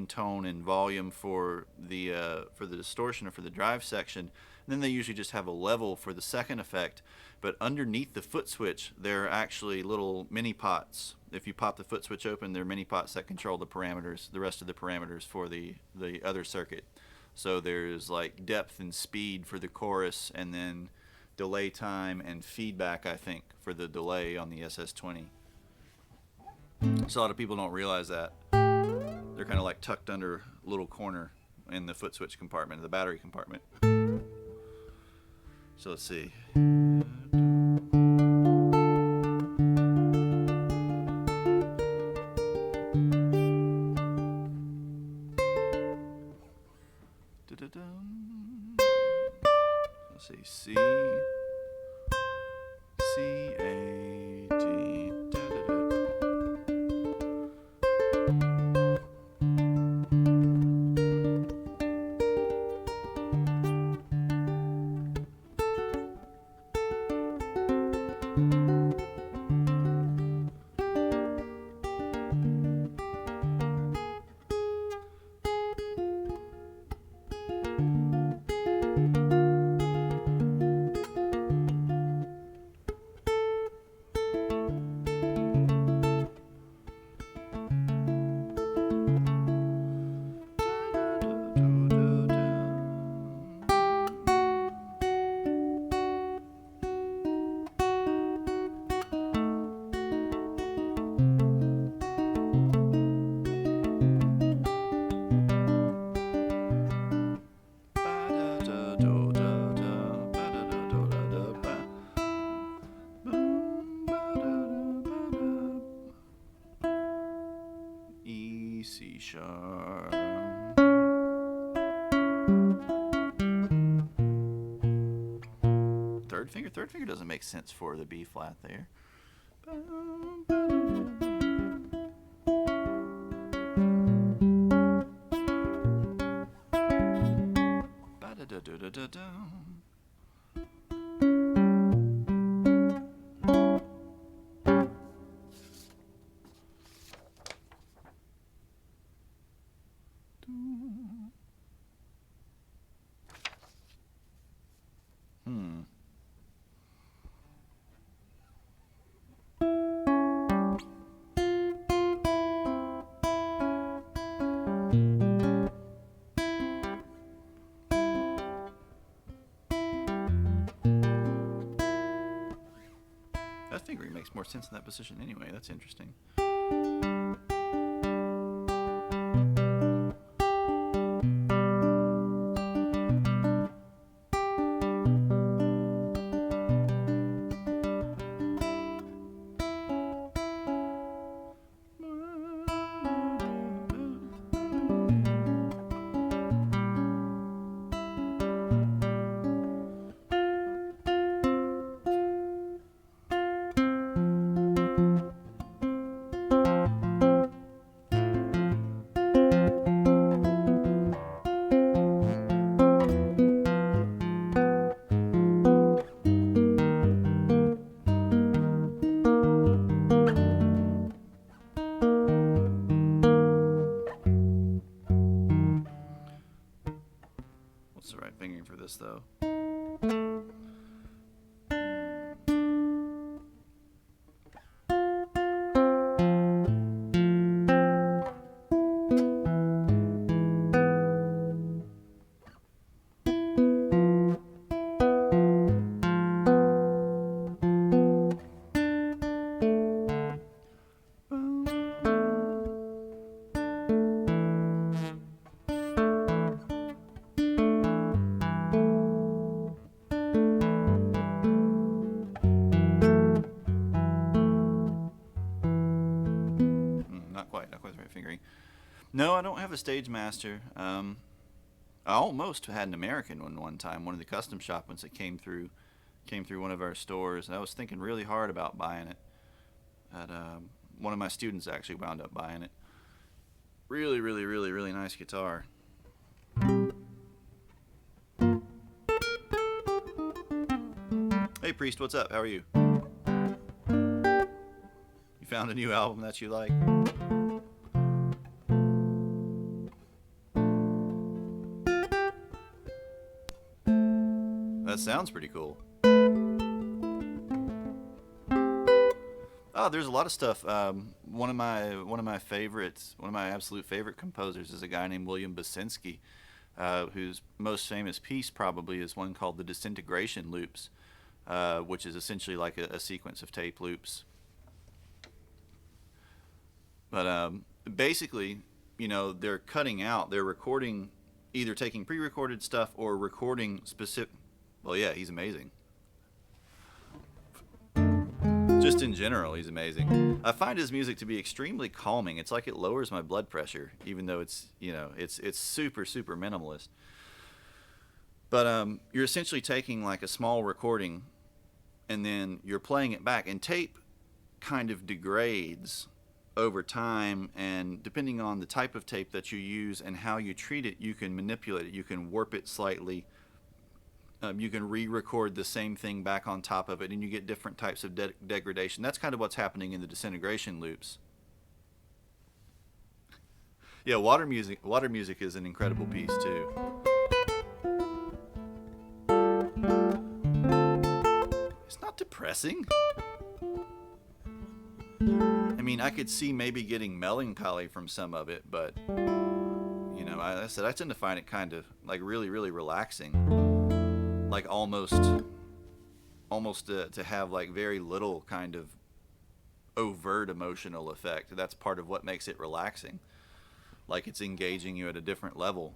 tone, and volume for the distortion or for the drive section. And then they usually just have a level for the second effect. But underneath the foot switch, there are actually little mini pots. If you pop the foot switch open, there are mini pots that control the parameters, the rest of the parameters for the other circuit. So there's like depth and speed for the chorus, and then delay time and feedback, I think, for the delay on the SS20. So a lot of people don't realize that. They're kind of like tucked under a little corner in the foot switch compartment, the battery compartment. So let's see. Let's see. C, C, A, D. E, C sharp. Third finger doesn't make sense for the B flat there. That fingering makes more sense in that position anyway. That's interesting. What's the right fingering for this though? Not quite the right fingering. No, I don't have a Stage Master. I almost had an American one time, one of the custom shop ones that came through one of our stores, and I was thinking really hard about buying it. One of my students actually wound up buying it. Really, really, really, really nice guitar. Hey Priest, what's up? How are you? You found a new album that you like? That sounds pretty cool. Oh, there's a lot of stuff. One of my absolute favorite composers is a guy named William Basinski. whose most famous piece probably is one called the Disintegration Loops, which is essentially like a sequence of tape loops. But basically, they're cutting out, they're recording, either taking pre-recorded stuff or recording specific. Well, yeah, he's amazing. Just in general, he's amazing. I find his music to be extremely calming. It's like it lowers my blood pressure, even though it's super super minimalist. But you're essentially taking like a small recording, and then you're playing it back. And tape kind of degrades over time, and depending on the type of tape that you use and how you treat it, you can manipulate it. You can warp it slightly. You can re-record the same thing back on top of it, and you get different types of degradation. That's kind of what's happening in the disintegration loops. Yeah, water music. Water music is an incredible piece too. It's not depressing. I mean, I could see maybe getting melancholy from some of it, but I said I tend to find it kind of like really, really relaxing, like almost to have like very little kind of overt emotional effect. That's part of what makes it relaxing, like it's engaging you at a different level.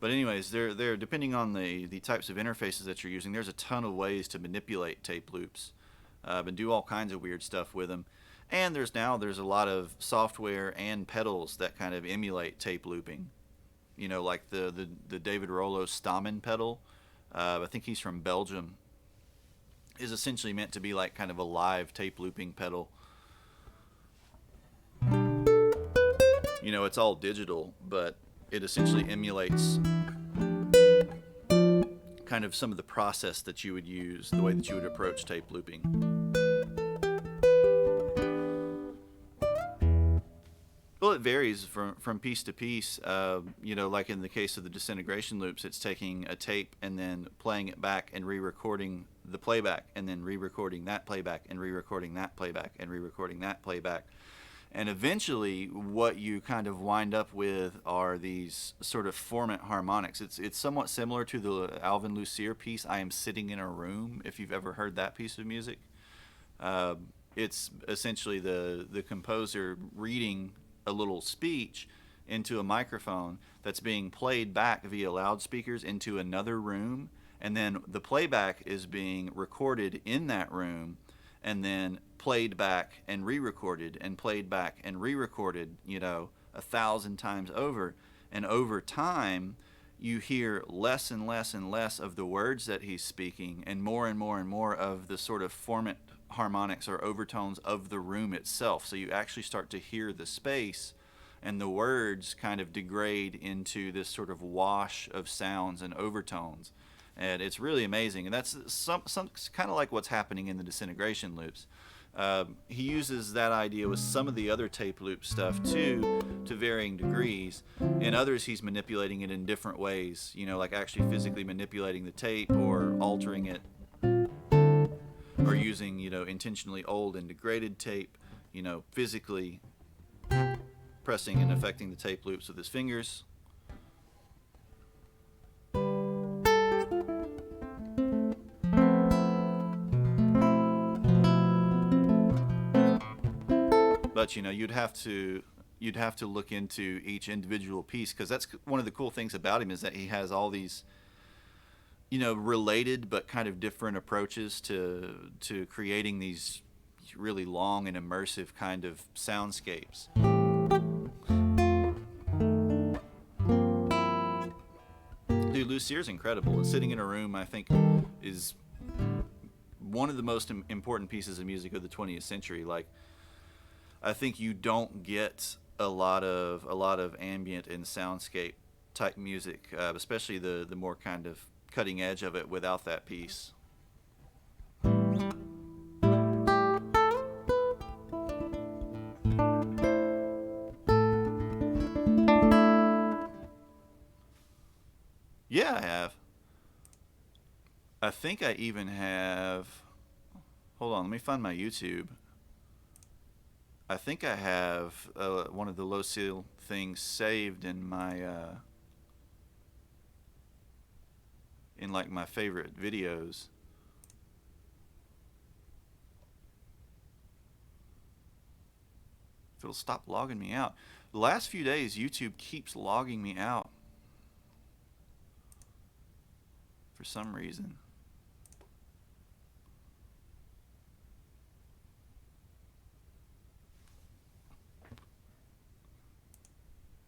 But anyways, they're depending on the types of interfaces that you're using. There's a ton of ways to manipulate tape loops, and do all kinds of weird stuff with them. And there's a lot of software and pedals that kind of emulate tape looping. Like the David Rollo Stamen pedal. I think he's from Belgium. Is essentially meant to be like kind of a live tape looping pedal. It's all digital, but it essentially emulates kind of some of the process that you would use, the way that you would approach tape looping. Well, it varies from piece to piece. Like in the case of the disintegration loops, it's taking a tape and then playing it back and re-recording the playback, and then re-recording that playback, and re-recording that playback, and re-recording that playback. And eventually, what you kind of wind up with are these sort of formant harmonics. It's somewhat similar to the Alvin Lucier piece, I Am Sitting in a Room, if you've ever heard that piece of music. It's essentially the composer reading a little speech into a microphone that's being played back via loudspeakers into another room, and then the playback is being recorded in that room, and then played back and re-recorded and played back and re-recorded 1,000 times over. And over time you hear less and less and less of the words that he's speaking, and more and more of the sort of formant harmonics or overtones of the room itself. So you actually start to hear the space, and the words kind of degrade into this sort of wash of sounds and overtones. And it's really amazing. And that's some kind of like what's happening in the disintegration loops. He uses that idea with some of the other tape loop stuff too, to varying degrees. In others, he's manipulating it in different ways, like actually physically manipulating the tape or altering it, or using, intentionally old and degraded tape, physically pressing and affecting the tape loops with his fingers. But you'd have to look into each individual piece, because that's one of the cool things about him, is that he has all these related but kind of different approaches to creating these really long and immersive kind of soundscapes. Dude, Lucier's incredible. And Sitting in a Room, I think, is one of the most important pieces of music of the 20th century. Like, I think you don't get a lot of ambient and soundscape type music, especially the more kind of cutting edge of it, without that piece. Yeah, I have. I think I even have. Hold on, let me find my YouTube. I think I have one of the low seal things saved in my in like my favorite videos. If it'll stop logging me out. The last few days, YouTube keeps logging me out for some reason.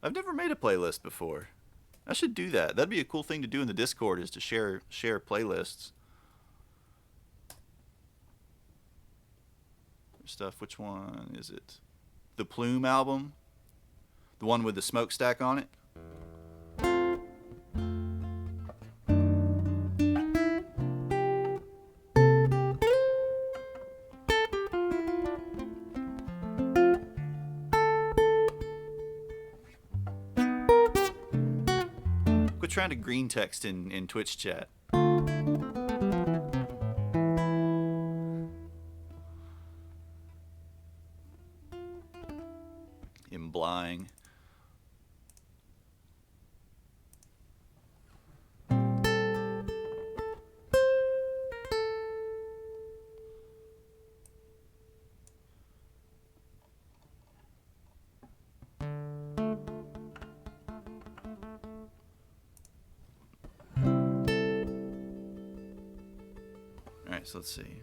I've never made a playlist before. I should do that. That'd be a cool thing to do in the Discord, is to share playlists. Stuff. Which one is it? The Plume album? The one with the smokestack on it? Quit trying to green text in Twitch chat. Implying. Alright, so let's see.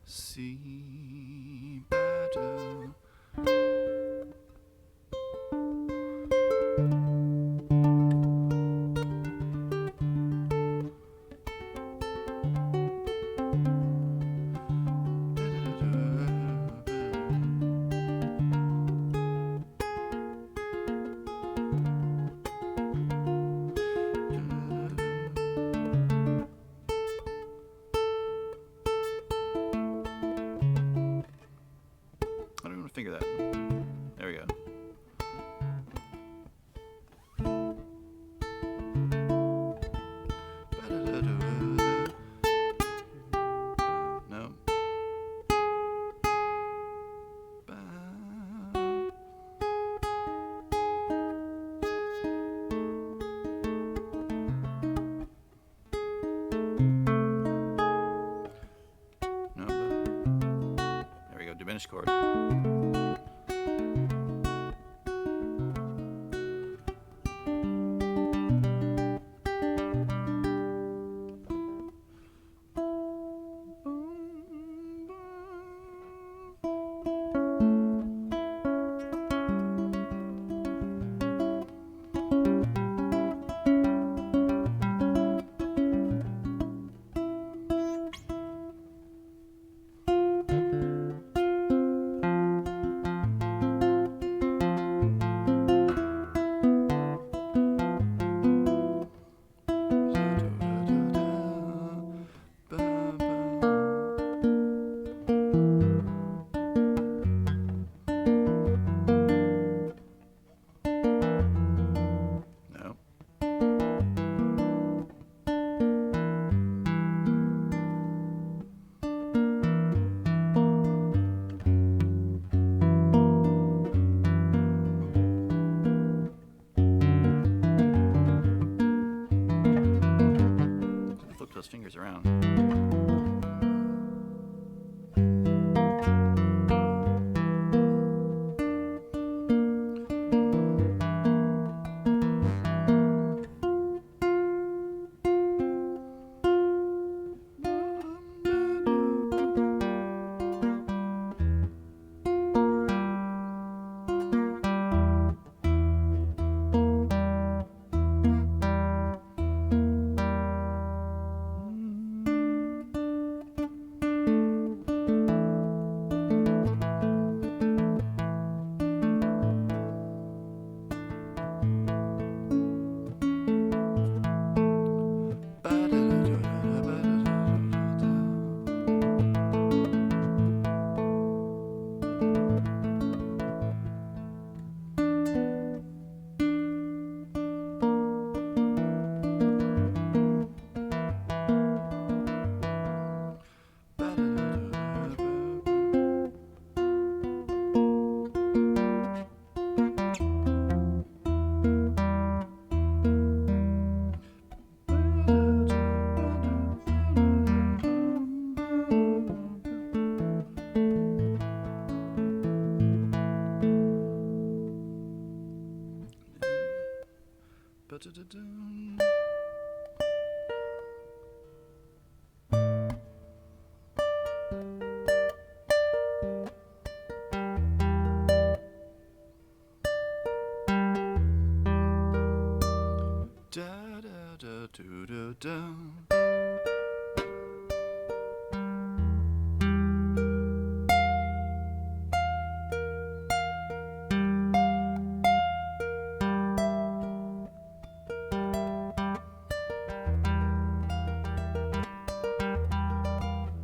See battle. Figure that. There we go. No. No. There we go. Diminished chord. Ba-da-da-dum. Da-da-da-do-do-do.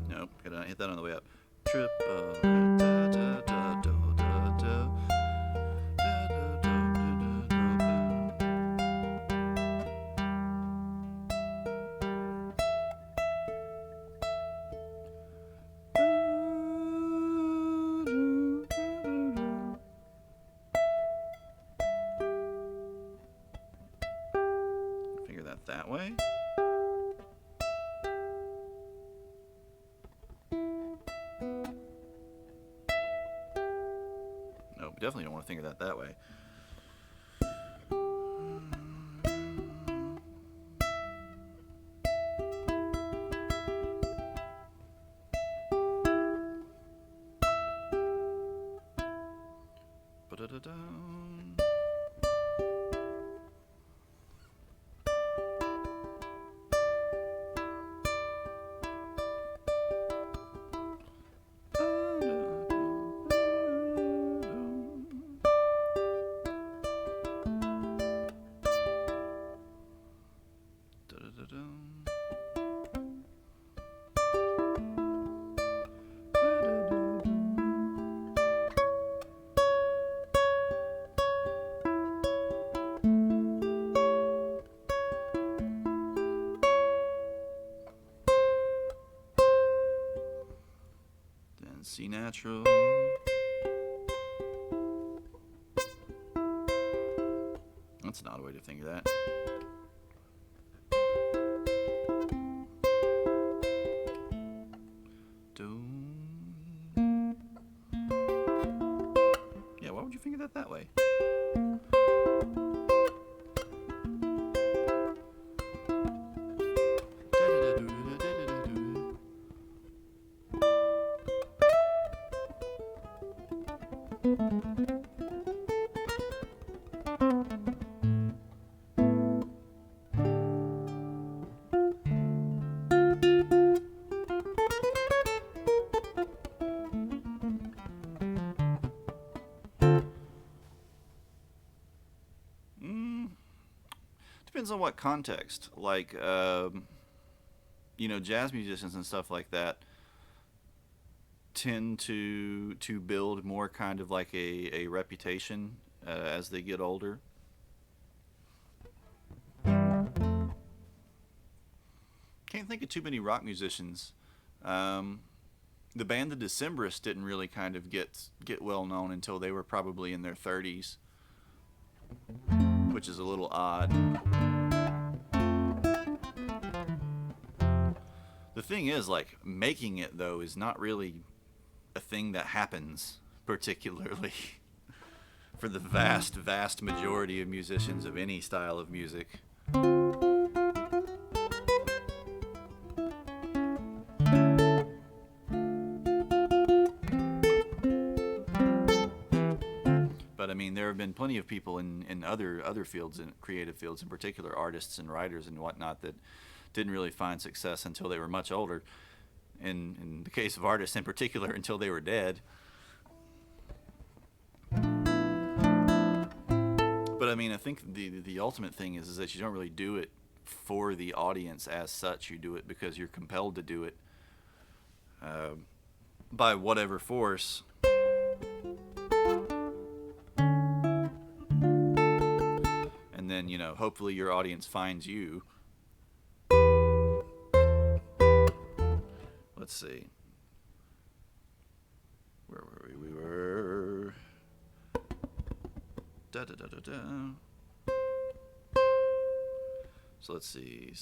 Nope, gotta hit that on the way up. Triple. Da-da-da-da-da-da. Figure that way. No, we definitely don't want to think of that way. Ba-da-da-dum. Then C natural. That's an odd way to think of that. Yeah, why would you think of that way? Depends on what context. Like, jazz musicians and stuff like that tend to build more kind of like a reputation as they get older. Can't think of too many rock musicians. The band The Decemberists didn't really kind of get well known until they were probably in their 30s, which is a little odd. The thing is, like, making it, though, is not really a thing that happens particularly for the vast majority of musicians of any style of music. But I mean, there have been plenty of people in other fields, in creative fields in particular, artists and writers and whatnot, that didn't really find success until they were much older. In the case of artists in particular, until they were dead. But I mean, I think the ultimate thing is that you don't really do it for the audience as such. You do it because you're compelled to do it by whatever force. And then, hopefully your audience finds you. Let's see. Where were we? We were... Da-da-da-da-da. So let's see.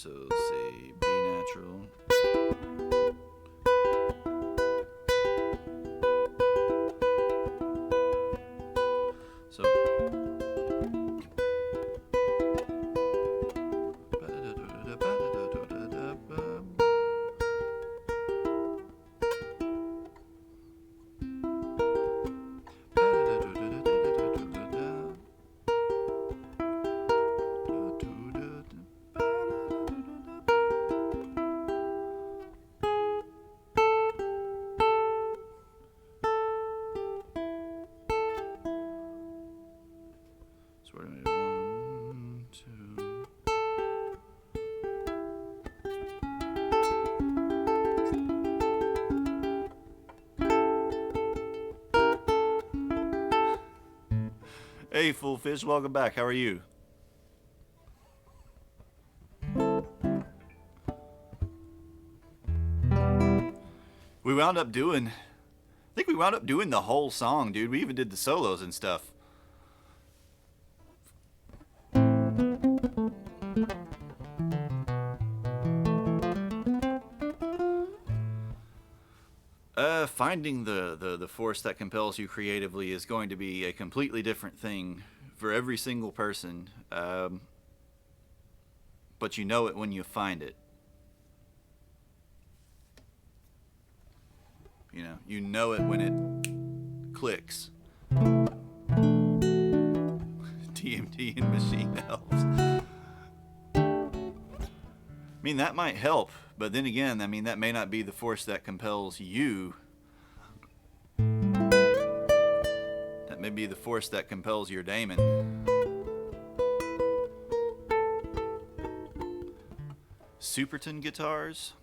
So let's see, B natural. So we're gonna do 1, 2. Hey, Full Fish, welcome back. How are you? We wound up doing, I think we wound up doing the whole song, dude. We even did the solos and stuff. Finding the force that compels you creatively is going to be a completely different thing for every single person. But you know it when you find it. You know it when it clicks. DMT and machine elves. I mean, that might help, but then again, I mean, that may not be the force that compels you. That may be the force that compels your daemon. Superton guitars?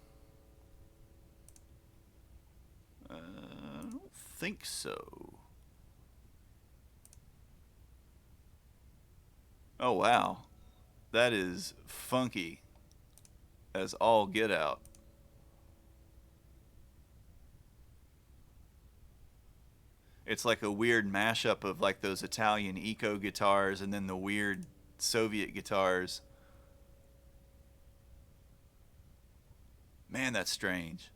I don't think so. Oh, wow. That is funky as all get out. It's like a weird mashup of like those Italian eco guitars and then the weird Soviet guitars. Man, that's strange.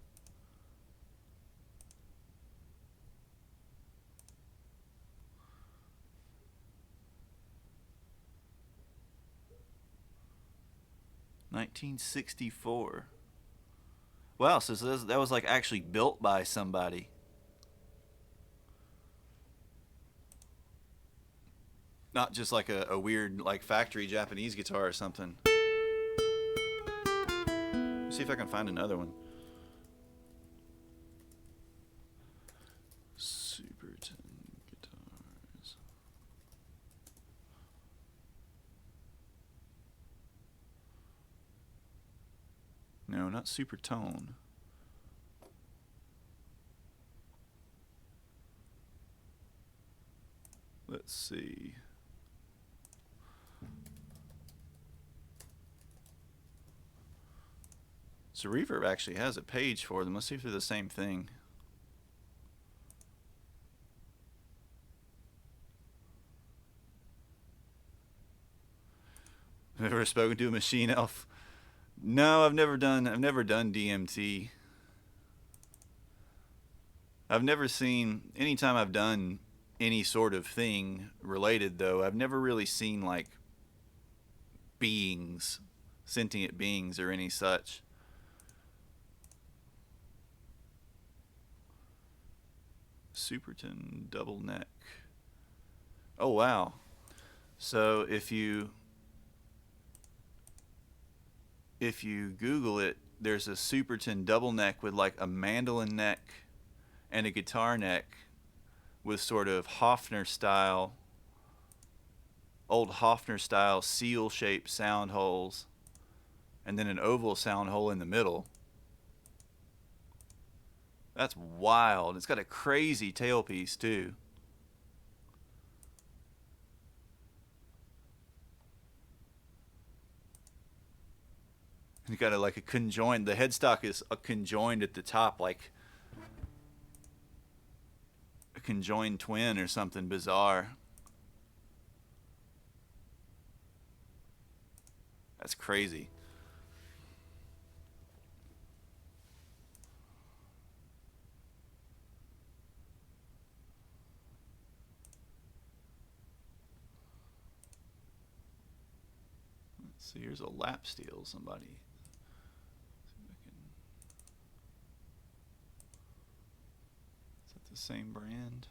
$1964. Wow, so that was like actually built by somebody. Not just like a weird like factory Japanese guitar or something. Let's see if I can find another one. Superton guitars. No, not Supertone. Let's see. So Reverb actually has a page for them. Let's see if they're the same thing. Ever spoken to a machine elf? No, I've never done DMT. I've never seen, anytime I've done any sort of thing related though, I've never really seen like beings, sentient beings or any such. Superton double neck. Oh wow. So if you Google it, there's a Superton double neck with like a mandolin neck and a guitar neck with sort of old Hofner style seal shaped sound holes and then an oval sound hole in the middle. That's wild. It's got a crazy tailpiece too. You got a conjoined, the headstock is conjoined at the top, like a conjoined twin or something bizarre. That's crazy. So here's a lap steel. Somebody. Is that the same brand?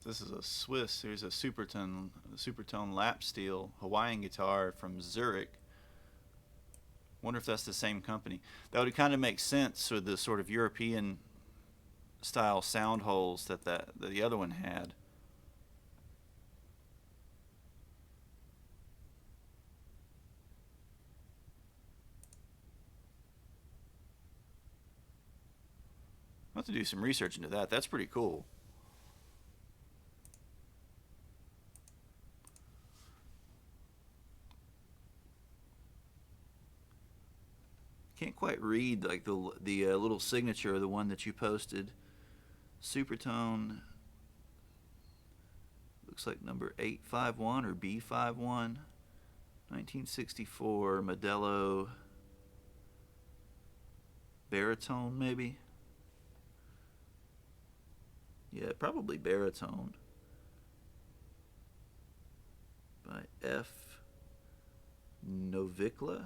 This is a Swiss. Here's a Supertone lap steel Hawaiian guitar from Zurich. Wonder if that's the same company. That would kind of make sense for the sort of European style sound holes that the other one had. I'll have to do some research into that. That's pretty cool. Can't quite read like the little signature of the one that you posted. Supertone. Looks like number 851 or B51. 1964 Modelo baritone, maybe. Yeah, probably baritone. By F. Novikla.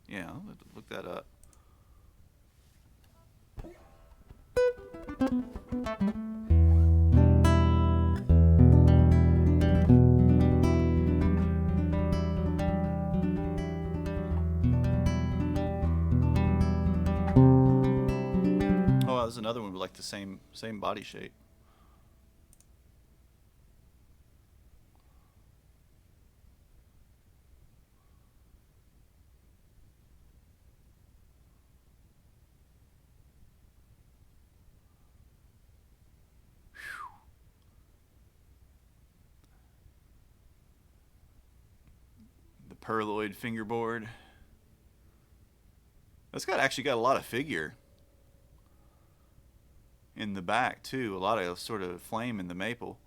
Yeah, I'll have to look that up. Oh, there's another one with like the same body shape. Perloid fingerboard. That's actually got a lot of figure in the back too. A lot of sort of flame in the maple.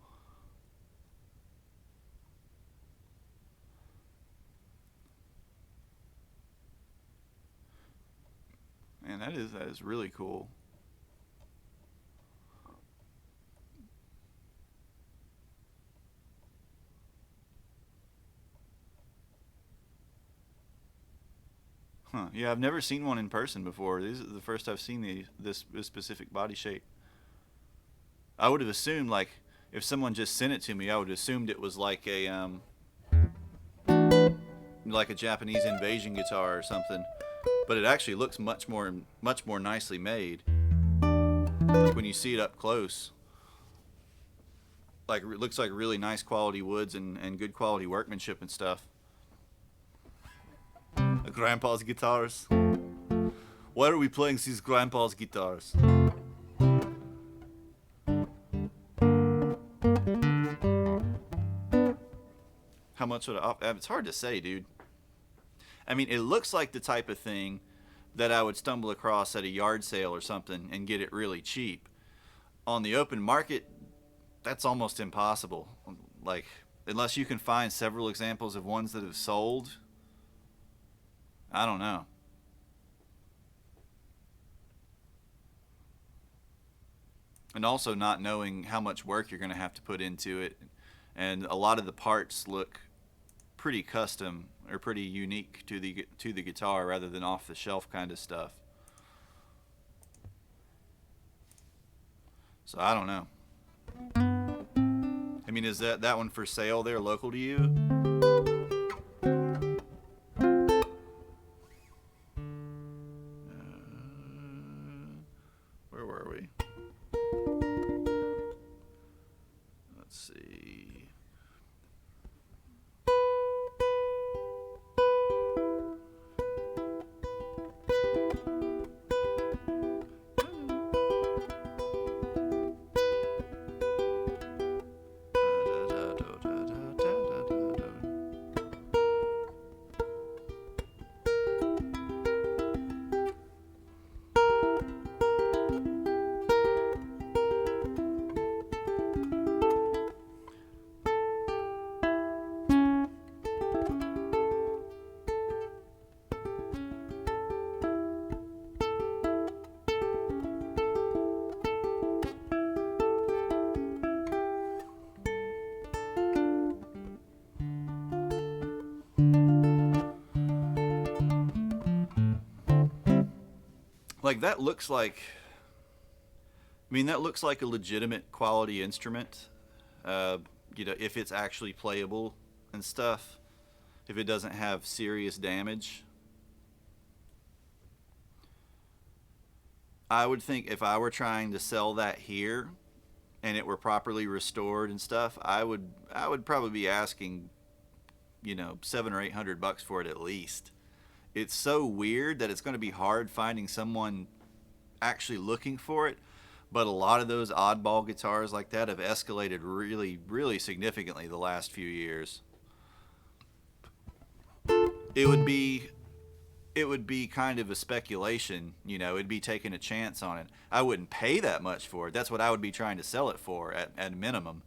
Man, that is really cool. Huh. Yeah, I've never seen one in person before. This is the first I've seen this specific body shape. I would have assumed, like, if someone just sent it to me, I would have assumed it was like a Japanese invasion guitar or something. But it actually looks much more nicely made. Like when you see it up close, like it looks like really nice quality woods and good quality workmanship and stuff. Grandpa's guitars. Why are we playing these grandpa's guitars? How much would it's hard to say, dude. I mean, it looks like the type of thing that I would stumble across at a yard sale or something and get it really cheap. On the open market, that's almost impossible. Like, unless you can find several examples of ones that have sold, I don't know. And also not knowing how much work you're going to have to put into it. And a lot of the parts look pretty custom or pretty unique to the guitar rather than off the shelf kind of stuff. So I don't know. I mean, is that one for sale there local to you? Where were we? Let's see. Like that looks like, I mean, that looks like a legitimate quality instrument. Uh, if it's actually playable and stuff, if it doesn't have serious damage. I would think if I were trying to sell that here and it were properly restored and stuff, I would probably be asking, 700 or 800 bucks for it at least. It's so weird that it's going to be hard finding someone actually looking for it. But a lot of those oddball guitars like that have escalated really, really significantly the last few years. It would be it would be kind of a speculation, it'd be taking a chance on it. I wouldn't pay that much for it. That's what I would be trying to sell it for at minimum.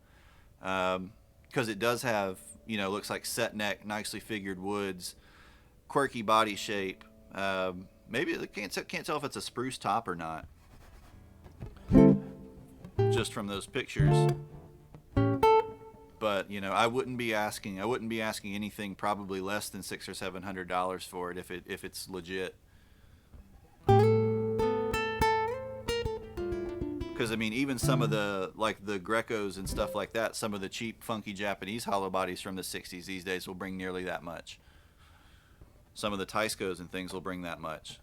Because it does have, looks like set neck, nicely figured woods, quirky body shape. Maybe I can't tell if it's a spruce top or not, just from those pictures. But I wouldn't be asking anything probably less than $600 or $700 for it if it's legit. Because I mean, even some of the like the Grecos and stuff like that, some of the cheap, funky Japanese hollow bodies from the '60s these days will bring nearly that much. Some of the Taiscos and things will bring that much.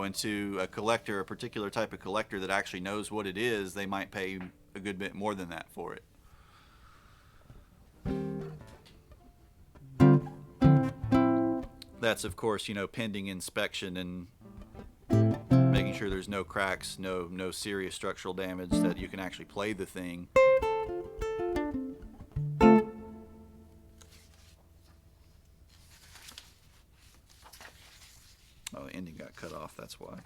And to a collector, a particular type of collector that actually knows what it is, they might pay a good bit more than that for it. That's of course, pending inspection and making sure there's no cracks, no serious structural damage, that you can actually play the thing. Oh, the ending got cut off, that's why.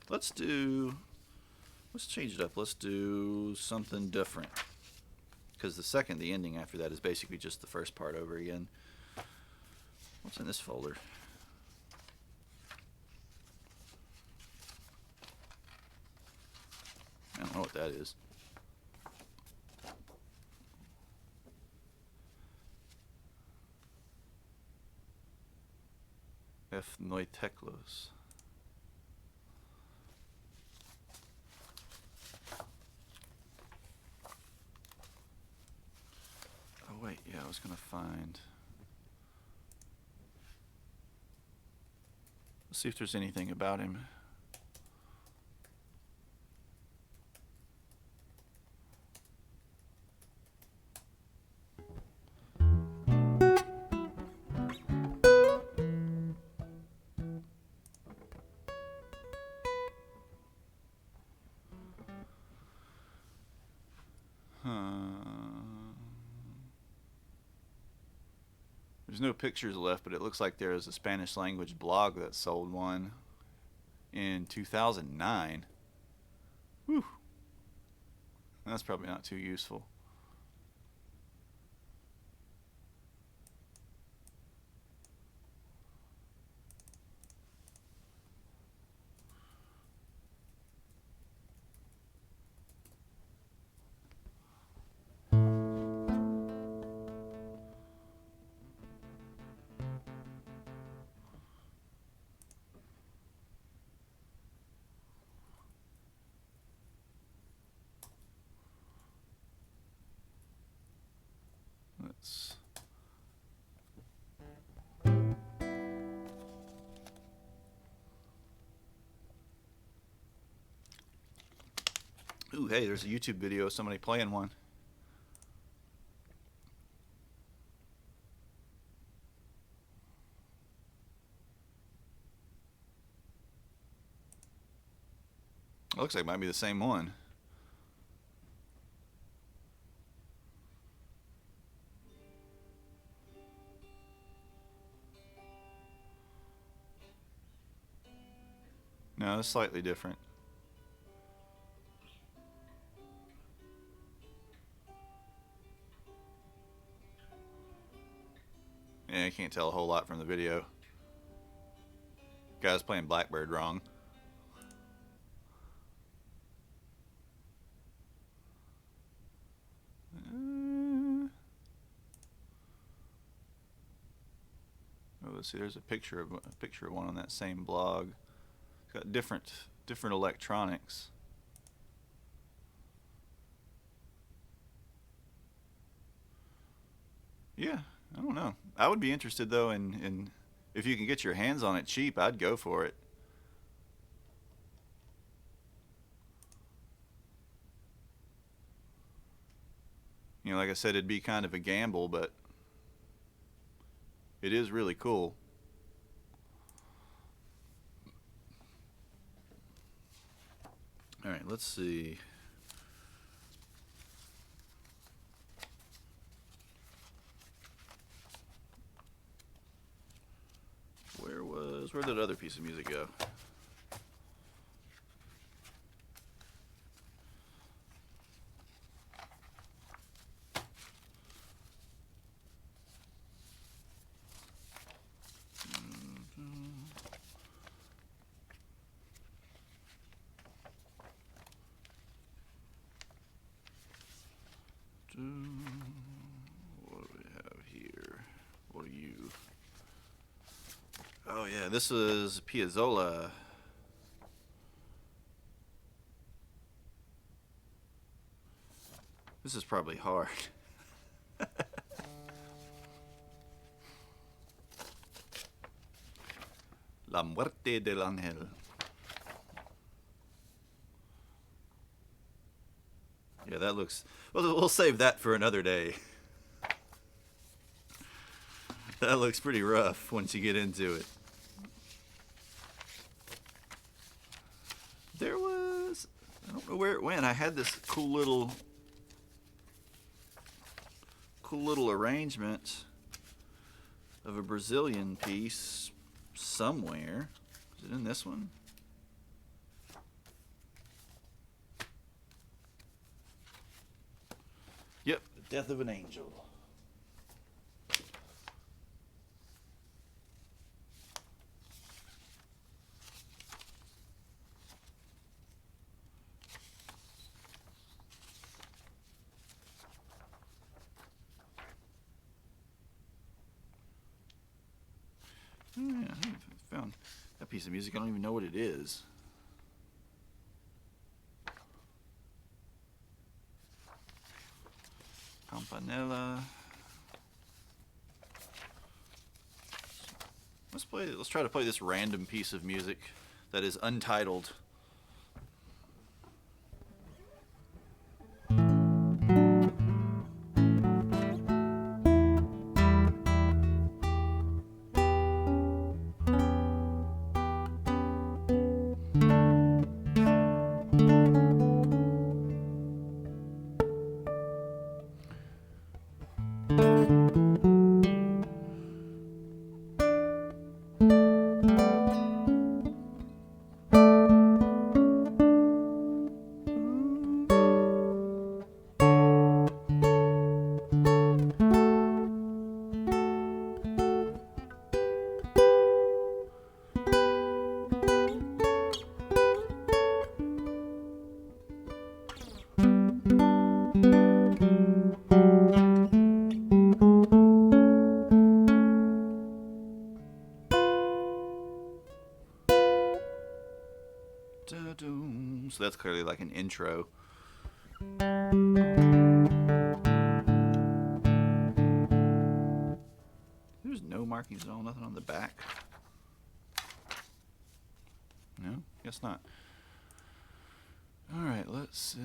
Let's change it up. Let's do something different. Because the ending after that is basically just the first part over again. What's in this folder? I don't know what that is. Ethnoiteklos. Oh wait, yeah, I was gonna find. Let's see if there's anything about him. There's no pictures left, but it looks like there is a Spanish language blog that sold one in 2009. Whew. That's probably not too useful. Let's. Ooh, hey, there's a YouTube video of somebody playing one. Looks like it might be the same one. No, it's slightly different. Yeah, I can't tell a whole lot from the video. Guy's playing Blackbird wrong. see, there's a picture of one on that same blog. It's got different electronics. Yeah, I don't know. I would be interested though in if you can get your hands on it cheap, I'd go for it. You know, like I said, it'd be kind of a gamble, but it is really cool. All right, let's see. Where did that other piece of music go? What do we have here? What are you? Oh yeah, this is Piazzolla. This is probably hard. La Muerte del Ángel. Yeah, that looks... Well, we'll save that for another day. That looks pretty rough once you get into it. There was... I don't know where it went. I had this cool little arrangement of a Brazilian piece somewhere. Is it in this one? Yep, The Death of an Angel. Oh, yeah, I found that piece of music. I don't even know what it is. Campanella. Let's try to play this random piece of music that is untitled. So that's clearly like an intro. There's no markings at all, nothing on the back. No, guess not. All right, let's see.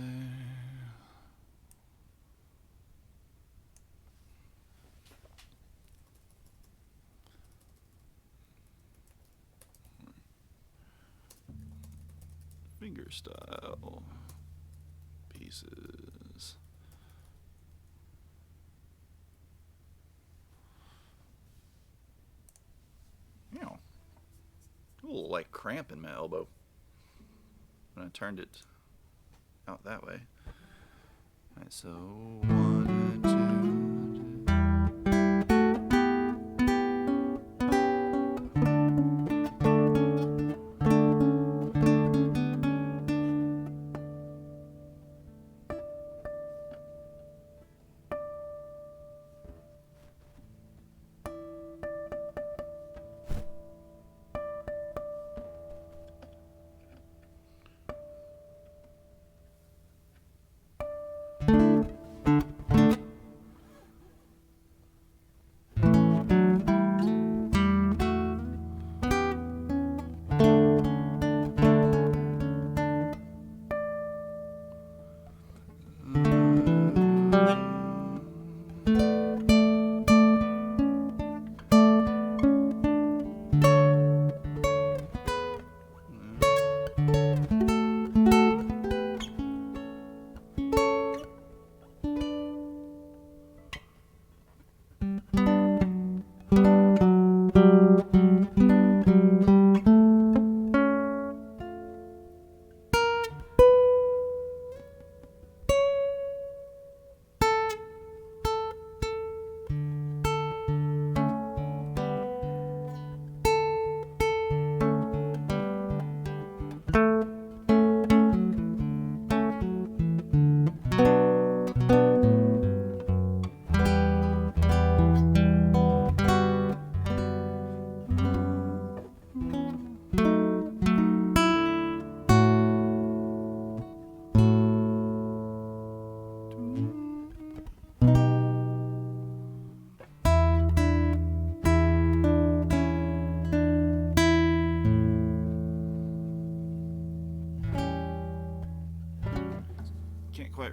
Finger style pieces. You know, a little like cramp in my elbow when I turned it out that way. All right, so 1 and 2.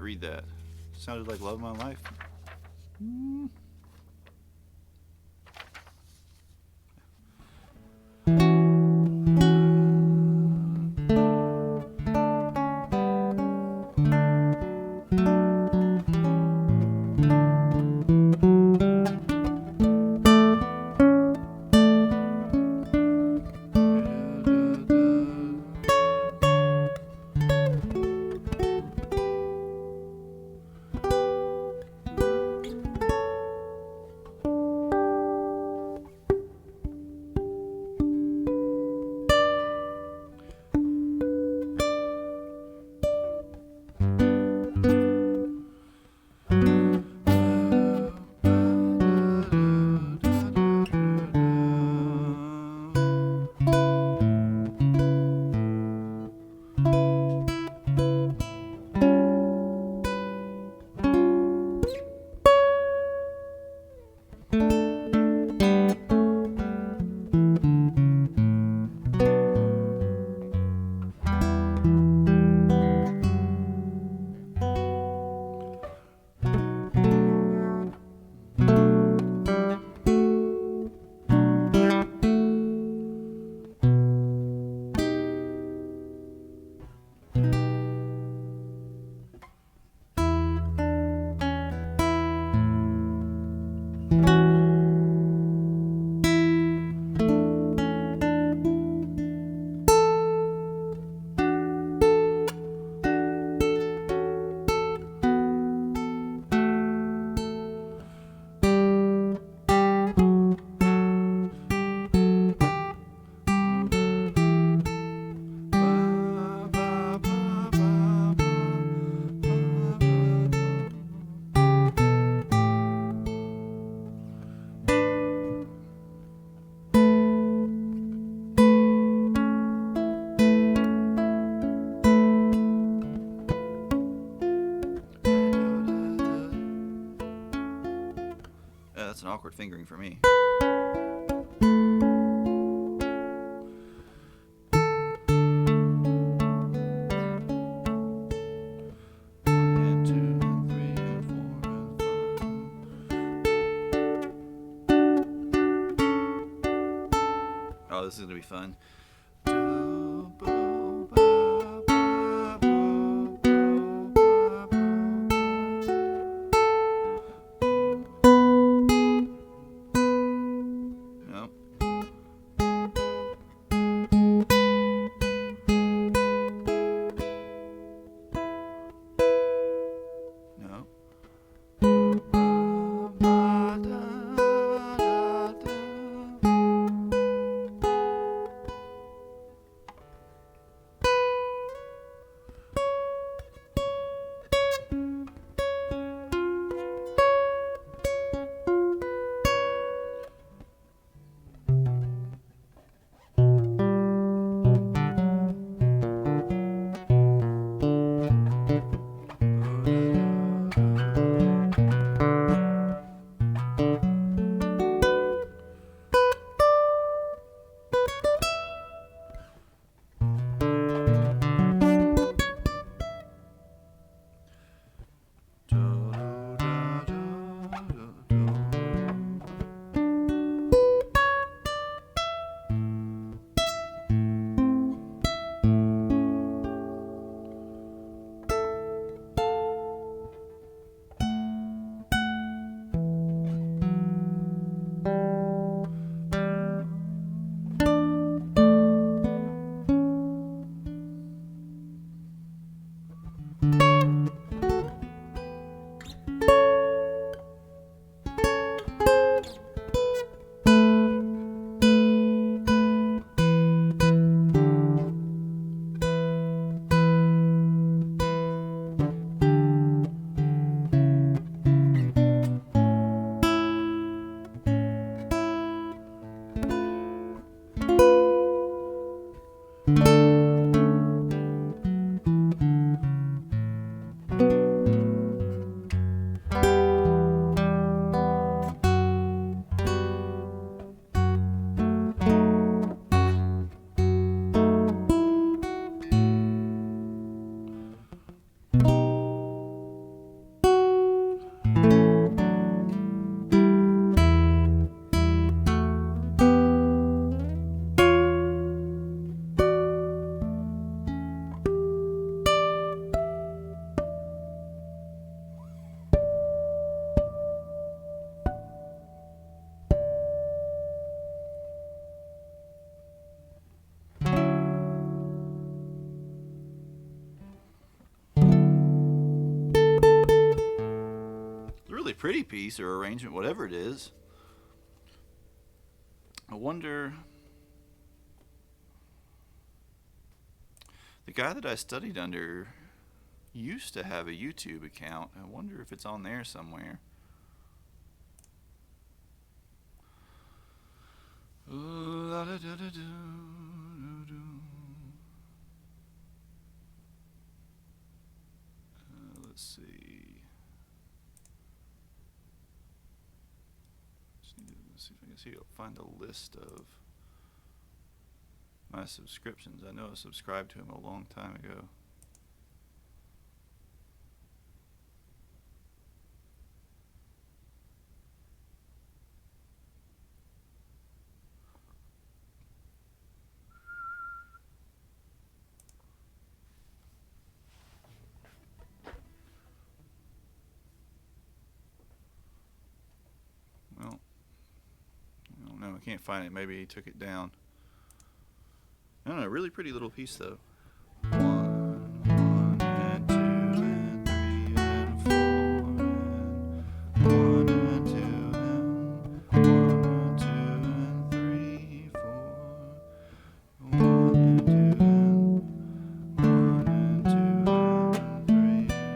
read that. Sounded like Love of My Life. Mm. That's an awkward fingering for me. One and two and three and four and five. Oh, this is gonna be fun. really pretty piece or arrangement, whatever it is. I wonder. The guy that I studied under used to have a YouTube account. I wonder if it's on there somewhere. Let's see. Just need to see if I can find a list of my subscriptions. I know I subscribed to him a long time ago. Well, I don't know. I can't find it. Maybe he took it down. I don't know. Really pretty little piece though. 1, 1 and 2 and 3 and 4 and 1 and 2 and 1 and 2 and 3, 4, 1 and 2 and 1 and 2 and 3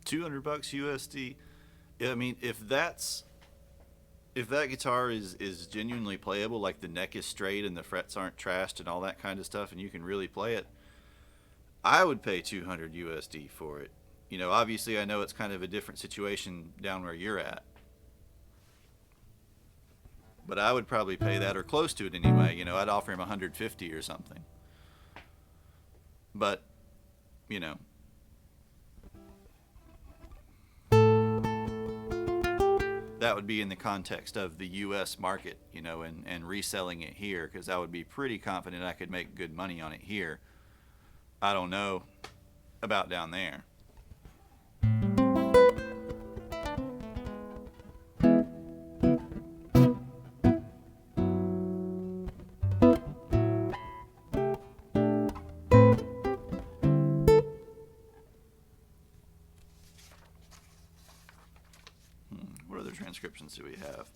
$200 USD. I mean, if that guitar is genuinely playable, like the neck is straight and the frets aren't trashed and all that kind of stuff, and you can really play it, I would pay 200 USD for it. You know, obviously I know it's kind of a different situation down where you're at, but I would probably pay that or close to it anyway. You know, I'd offer him 150 or something. But, you know, that would be in the context of the U.S. market, you know, and reselling it here, because I would be pretty confident I could make good money on it here. I don't know about down there. What other transcriptions do we have?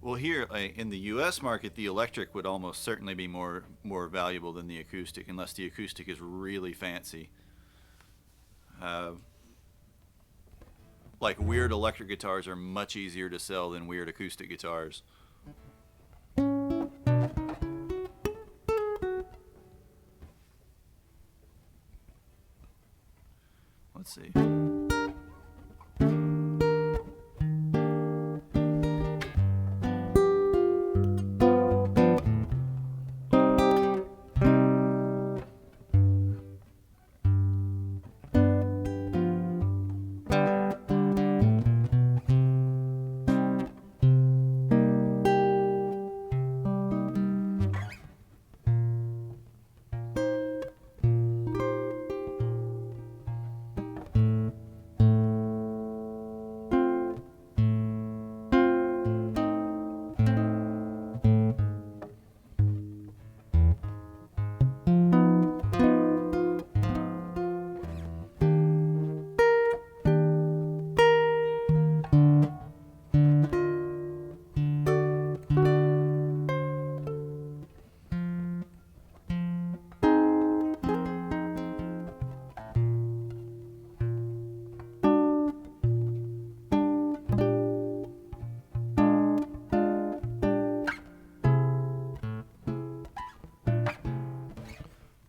Well, here in the U.S. market, the electric would almost certainly be more valuable than the acoustic, unless the acoustic is really fancy. Like weird electric guitars are much easier to sell than weird acoustic guitars. Let's see.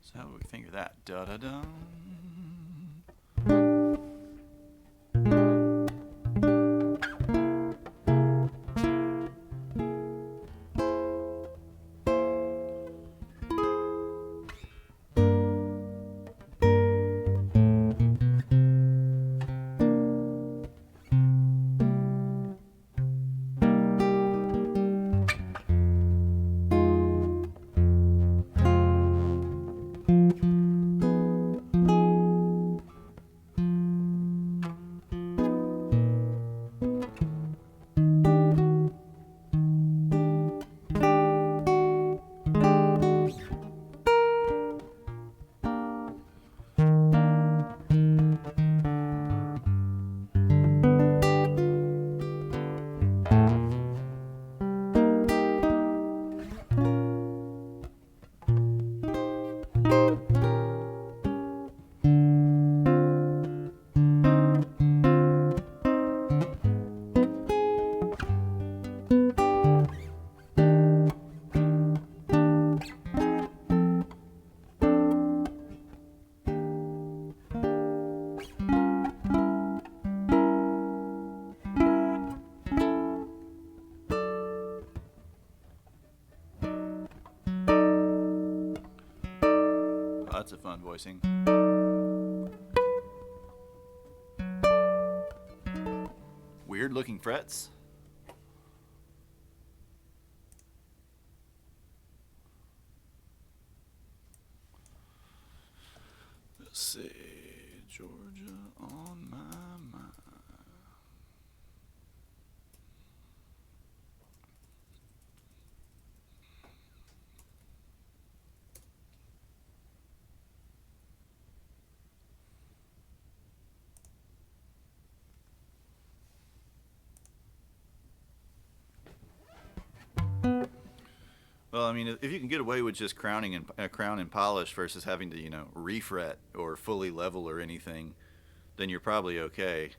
So how do we think of that? Da da da. Oh, that's a fun voicing. Weird looking frets. Let's see, Georgia on my mind. Well, I mean, if you can get away with just crowning and crown and polish versus having to, refret or fully level or anything, then you're probably okay.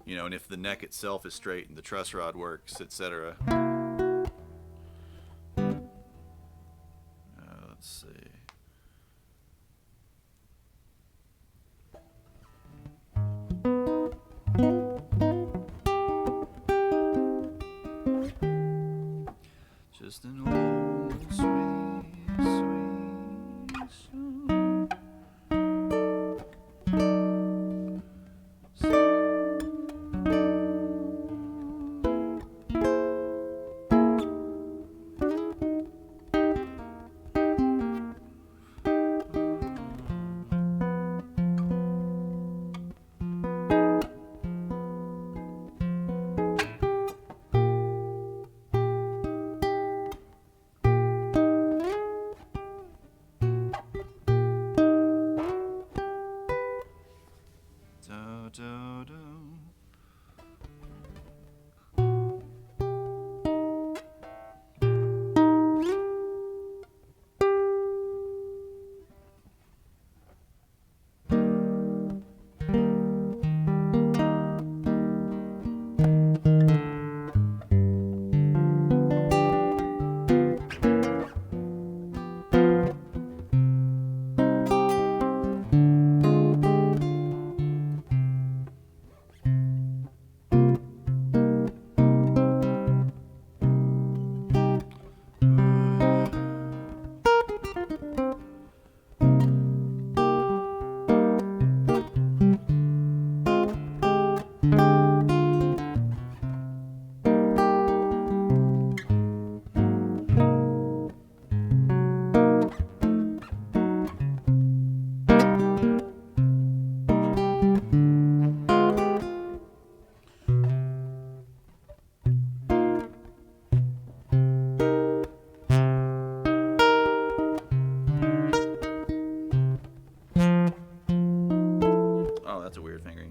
And if the neck itself is straight and the truss rod works, etc. Let's see. Just an old sweet, sweet song. Do, do, do. Oh, that's a weird fingering.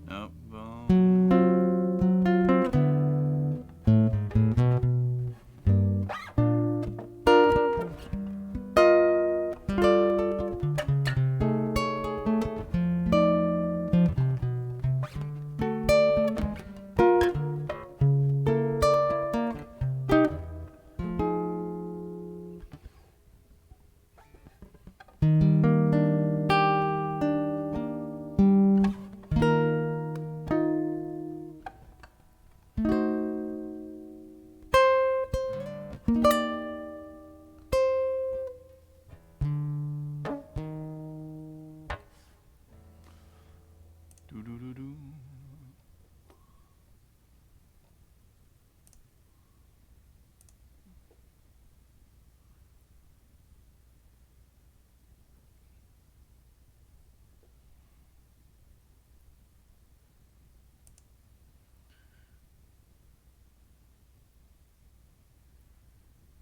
Nope. Do, do, do, do.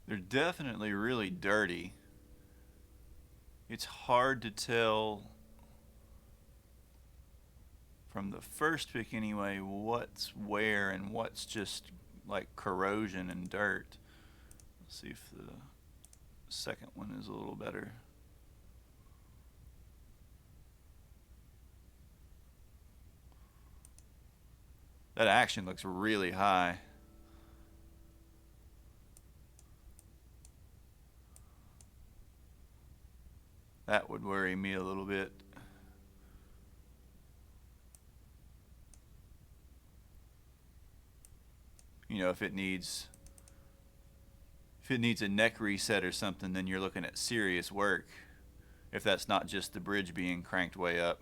They're definitely really dirty. It's hard to tell from the first pick anyway what's where and what's just like corrosion and dirt. Let's see if the second one is a little better. That action looks really high. That would worry me a little bit. You know, if it needs a neck reset or something, then you're looking at serious work. If that's not just the bridge being cranked way up.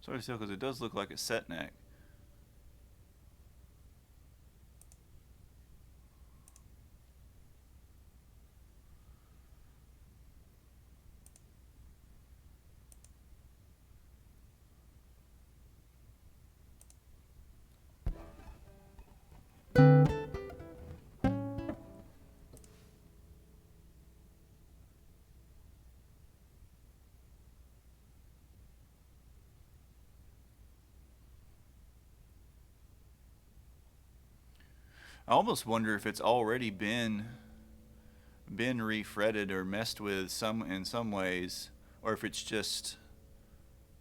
Sorry to tell, because it does look like a set neck. I almost wonder if it's already been refretted or messed with in some ways, or if it's just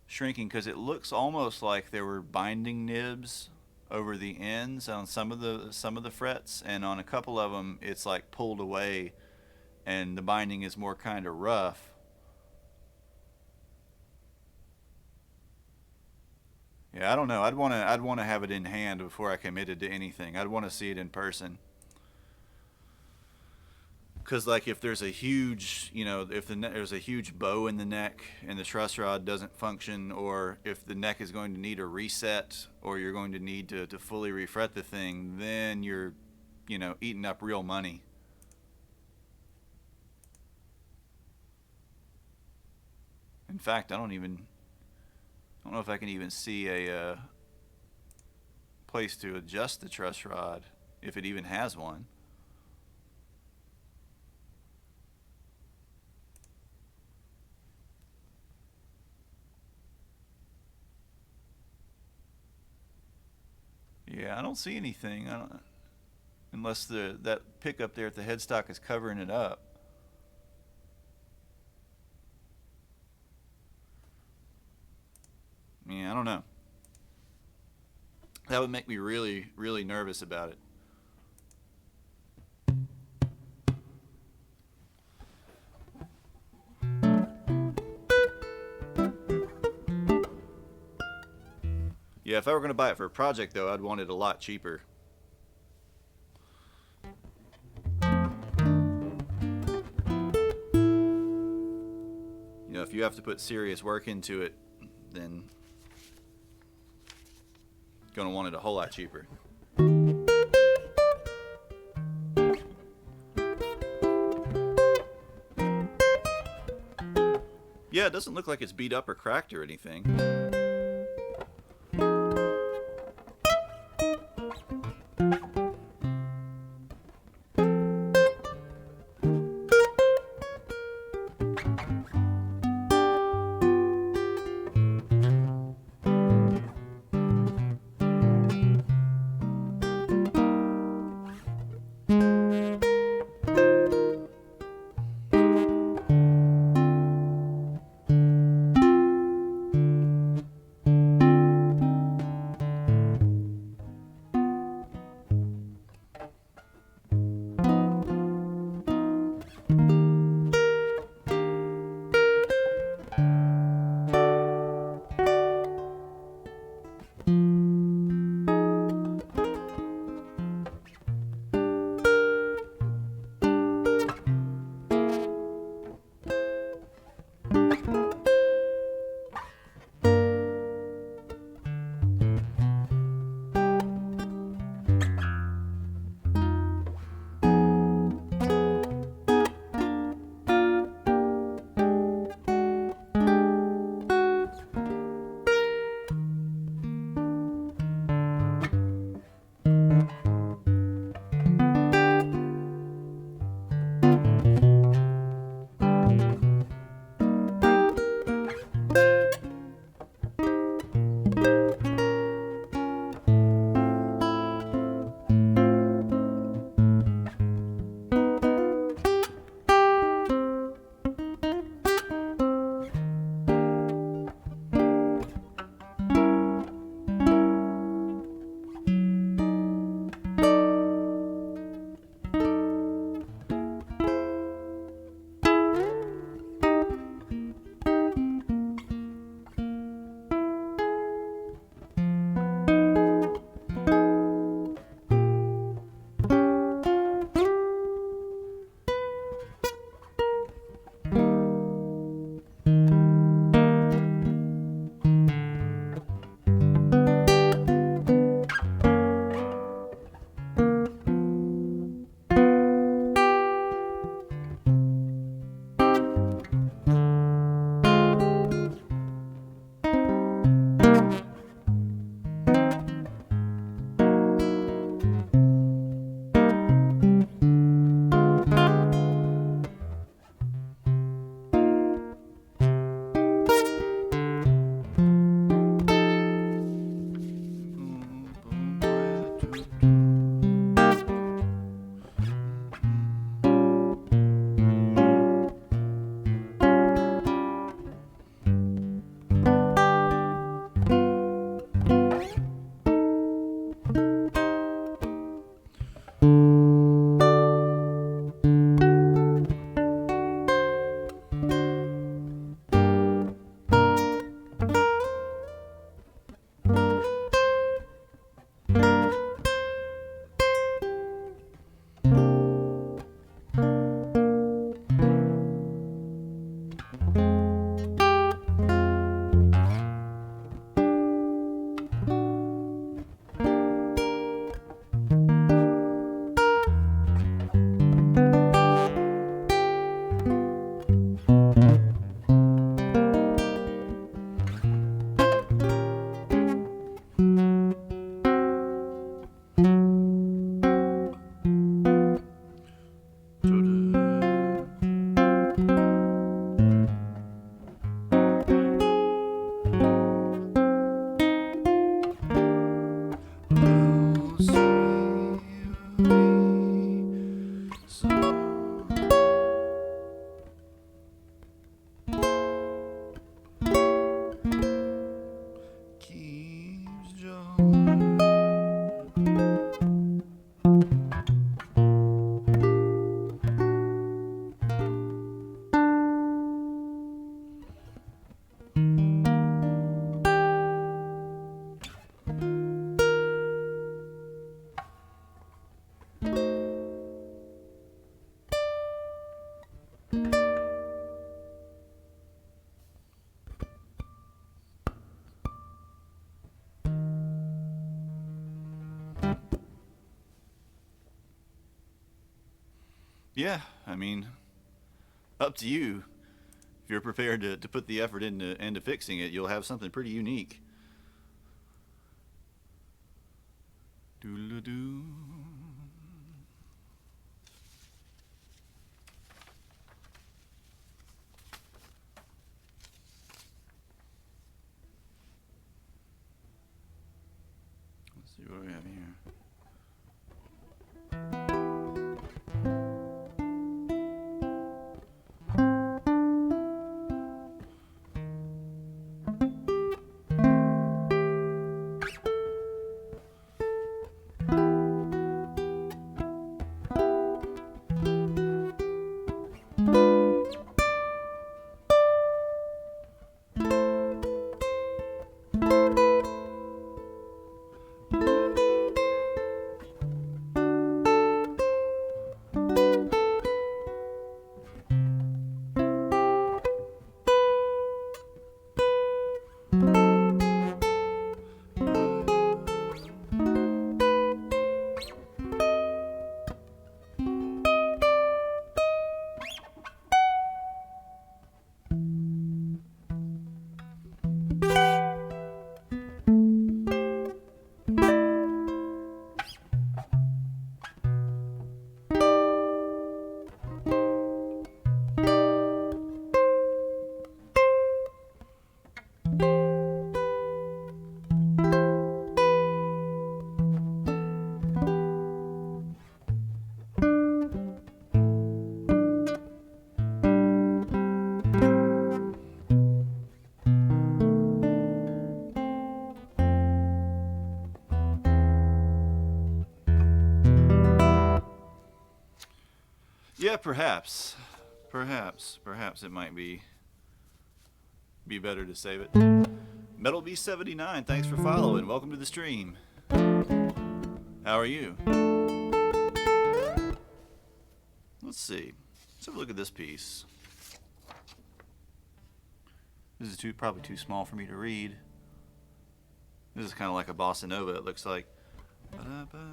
shrinking, because it looks almost like there were binding nibs over the ends on some of the frets, and on a couple of them it's like pulled away and the binding is more kind of rough. Yeah, I don't know. I'd want to have it in hand before I committed to anything. I'd want to see it in person. Because like if there's a huge, if there's a huge bow in the neck and the truss rod doesn't function, or if the neck is going to need a reset, or you're going to need to fully refret the thing, then you're, eating up real money. In fact, I don't know if I can even see a place to adjust the truss rod, if it even has one. Yeah, I don't see anything. Unless that pickup there at the headstock is covering it up. Yeah, I don't know. That would make me really, really nervous about it. Yeah, if I were going to buy it for a project, though, I'd want it a lot cheaper. If you have to put serious work into it, then you're going to want it a whole lot cheaper. Yeah, it doesn't look like it's beat up or cracked or anything. Yeah, I mean, up to you. If you're prepared to put the effort into fixing it, you'll have something pretty unique. Doodle-doo. Let's see what we have here. Yeah, perhaps it might be better to save it. Metal B79, thanks for following. Welcome to the stream. How are you? Let's see. Let's have a look at this piece. This is probably too small for me to read. This is kind of like a bossa nova, it looks like. Ba-da-ba.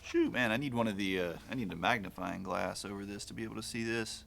Shoot, man, I need one of the, I need a magnifying glass over this to be able to see this.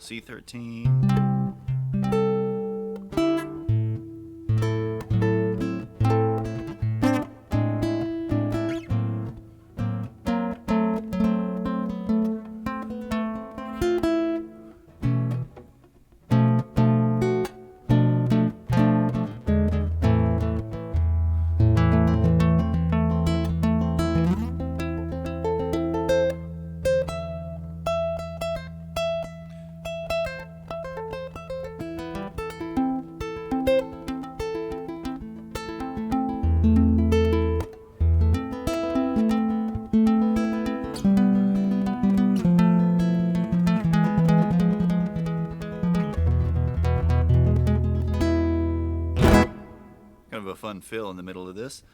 C13. Kind of a fun fill in the middle of this.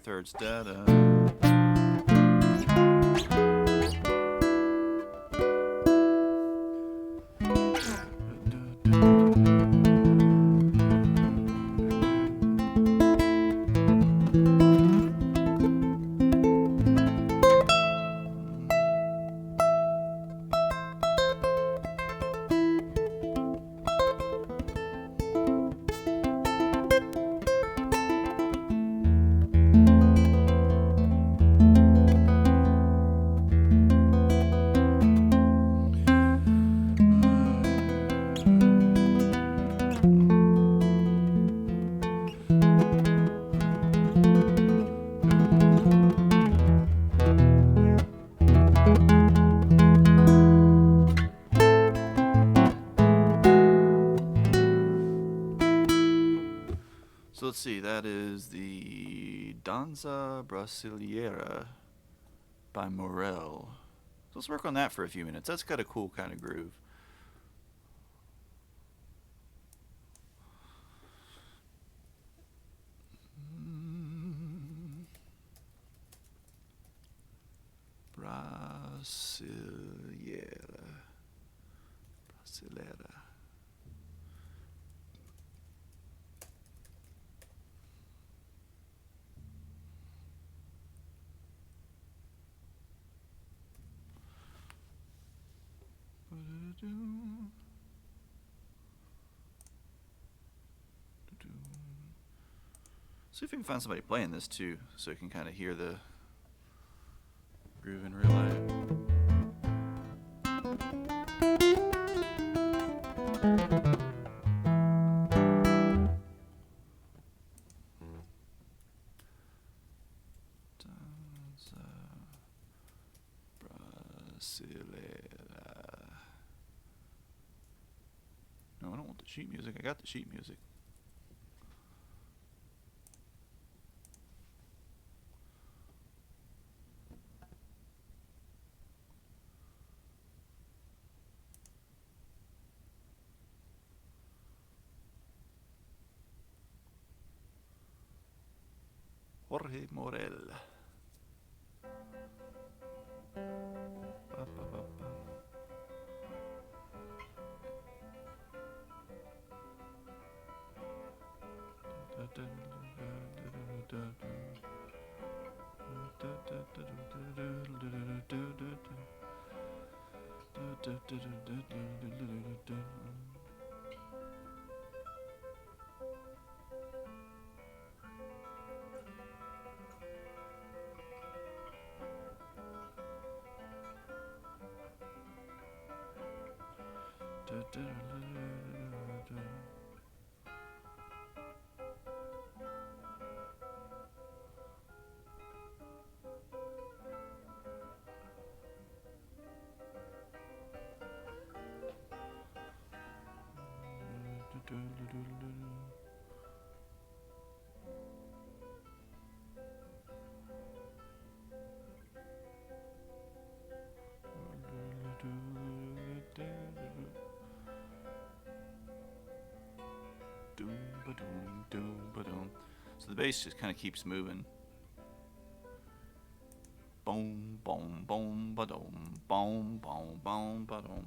thirds. Da da. So let's see, that is the Danza Brasileira by Morel. So let's work on that for a few minutes. That's got a cool kind of groove. Brasileira. Brasileira. See if we can find somebody playing this too, so you can kind of hear the groove in real life. Danza Brasileira. No, I don't want the sheet music. I got the sheet music. Jorge Morel. Ba, ba, ba, ba. So the bass just kind of keeps moving. Boom, boom, boom, ba-dum, boom, boom, boom, ba-dum.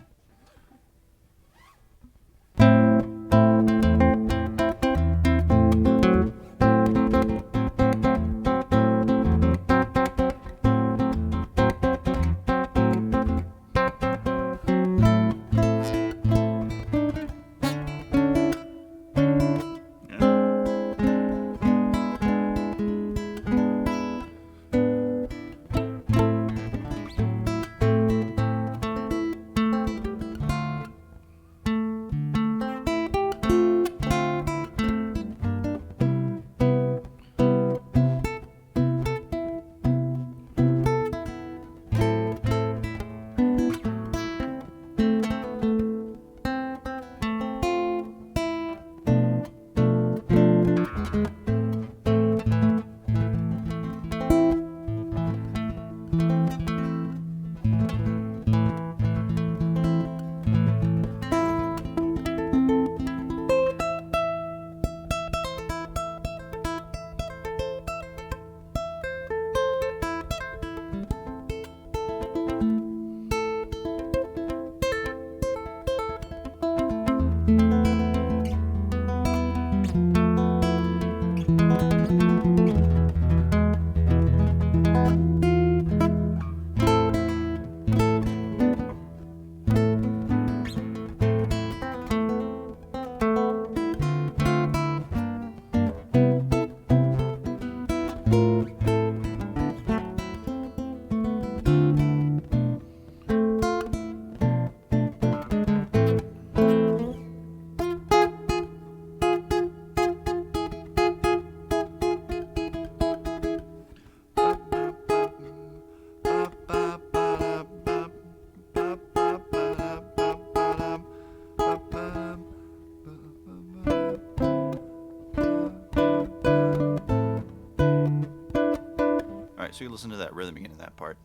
So you listen to that rhythm again in that part.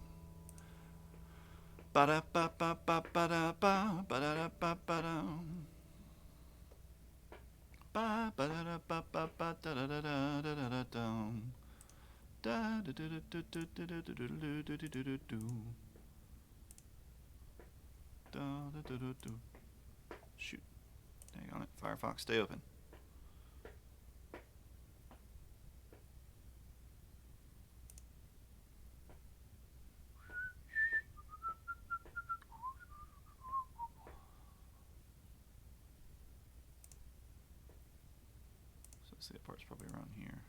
Ba da ba ba ba ba da ba ba da ba ba da. Ba ba da ba ba ba da da da da da da da. Da da da da da da da da da da da da da. Shoot. Hang on it. Firefox, stay open. So let's see, that part's probably around here.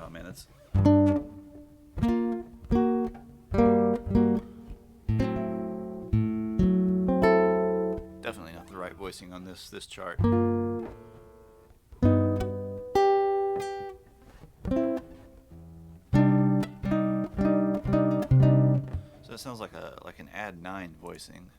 Oh man, that's definitely not the right voicing on this chart. So that sounds like an add 9 voicing.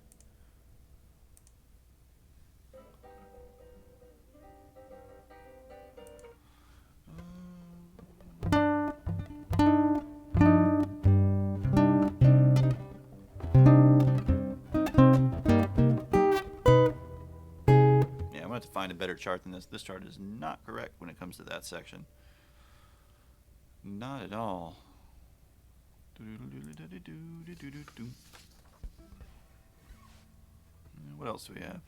To find a better chart than this. This chart is not correct when it comes to that section. Not at all. What else do we have?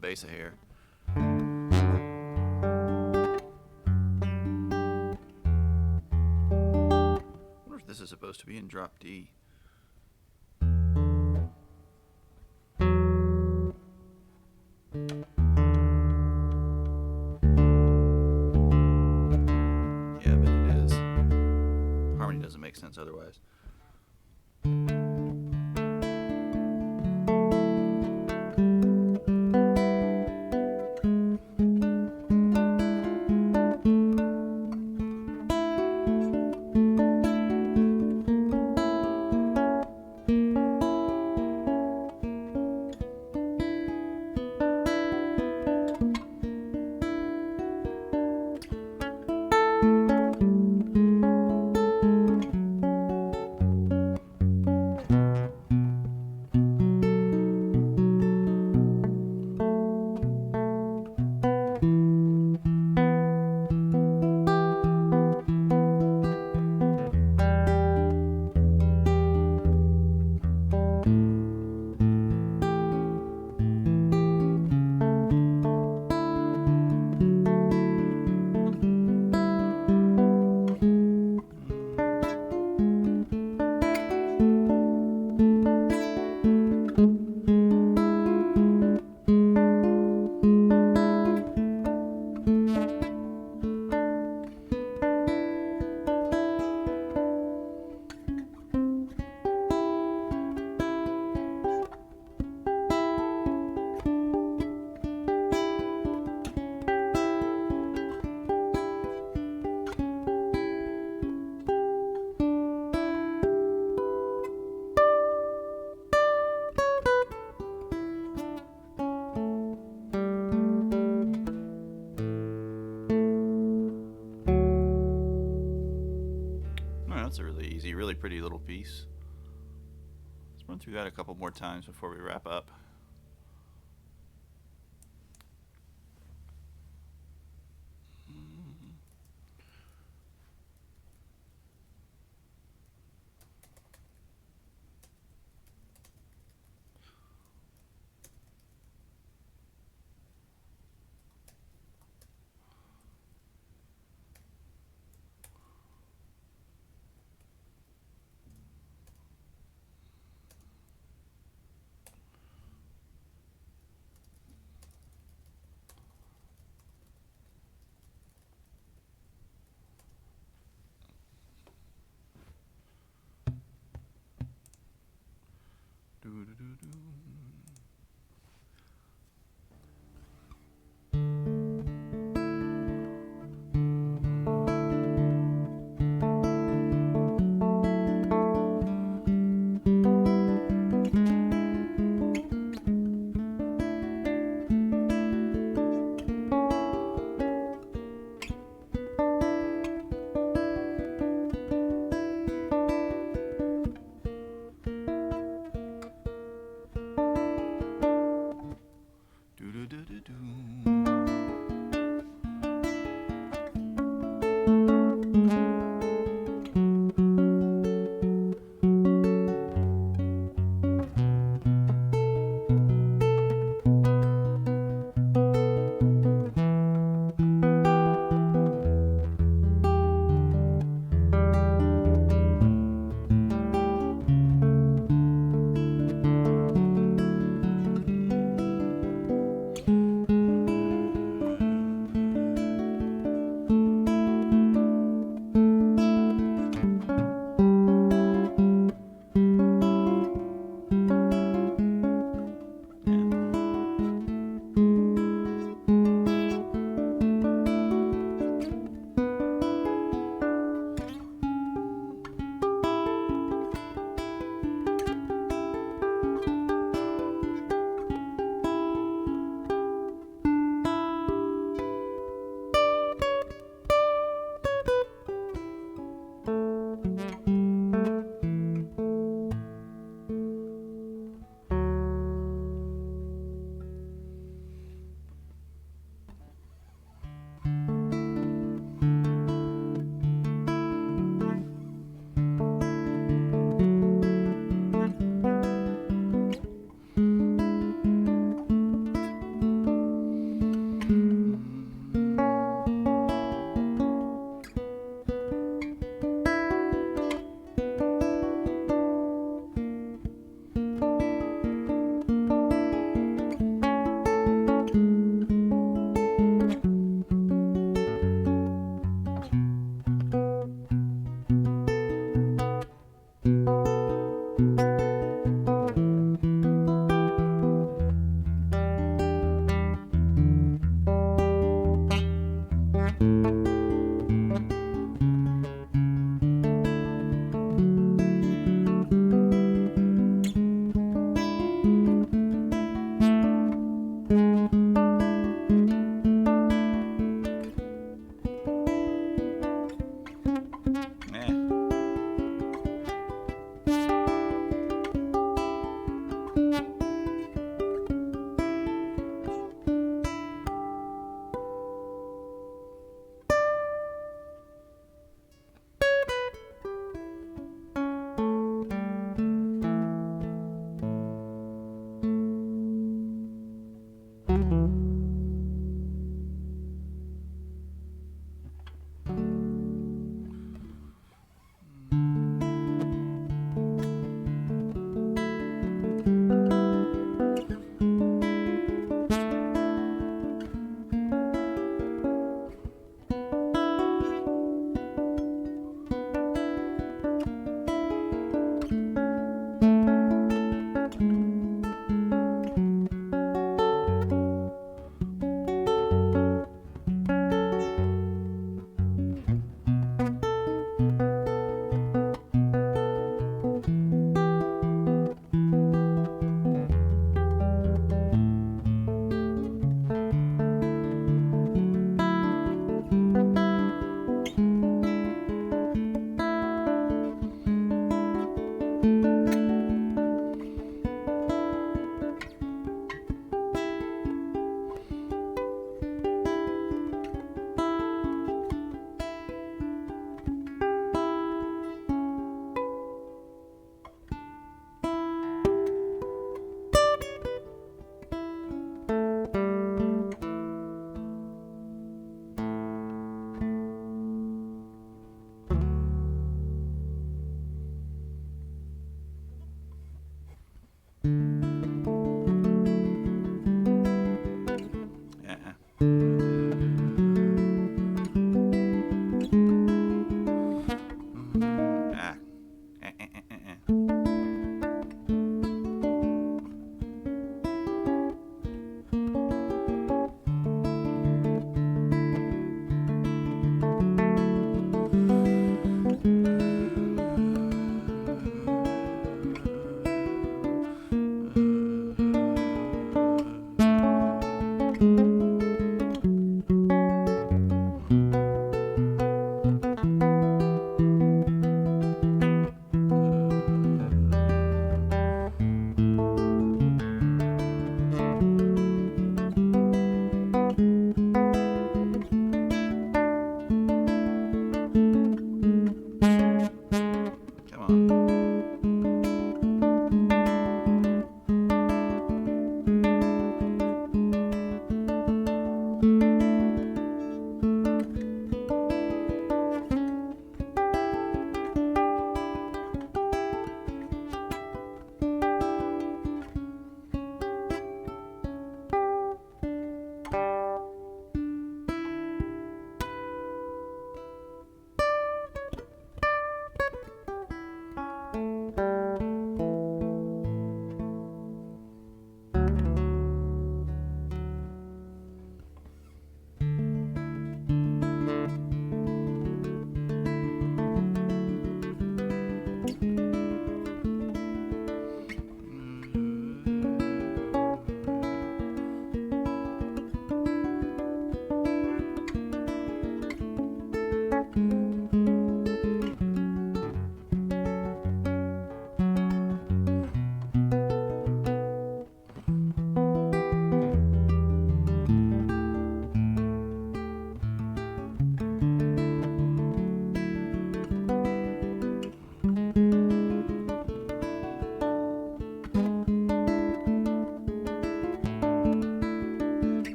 Bass a hair. I wonder if this is supposed to be in drop D. Yeah, but it is. Harmony doesn't make sense otherwise. really pretty little piece. Let's run through that a couple more times before we wrap up.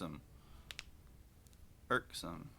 irksome. Irksome.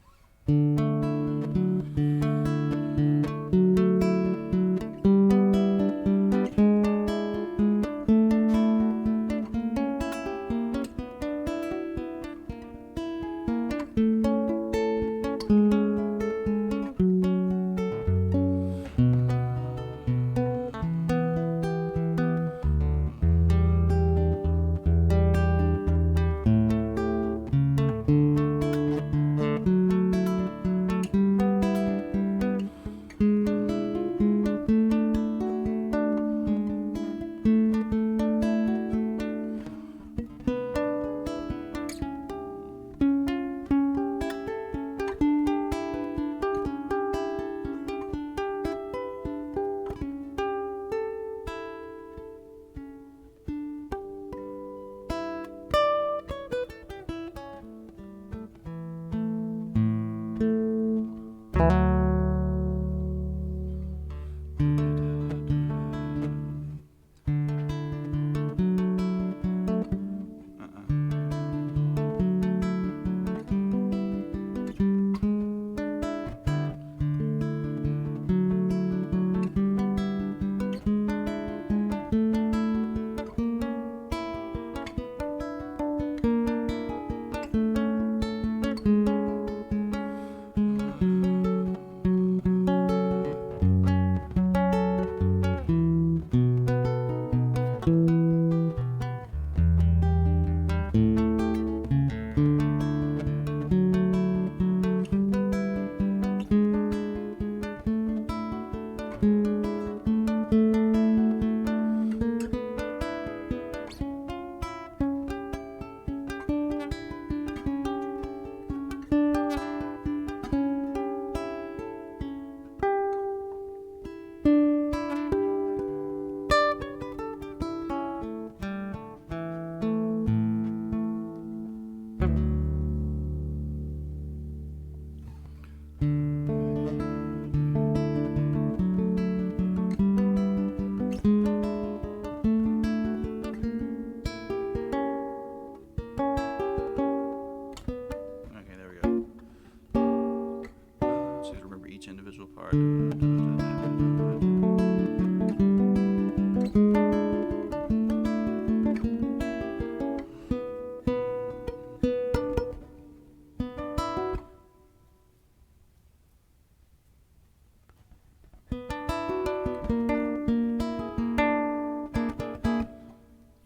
Individual part.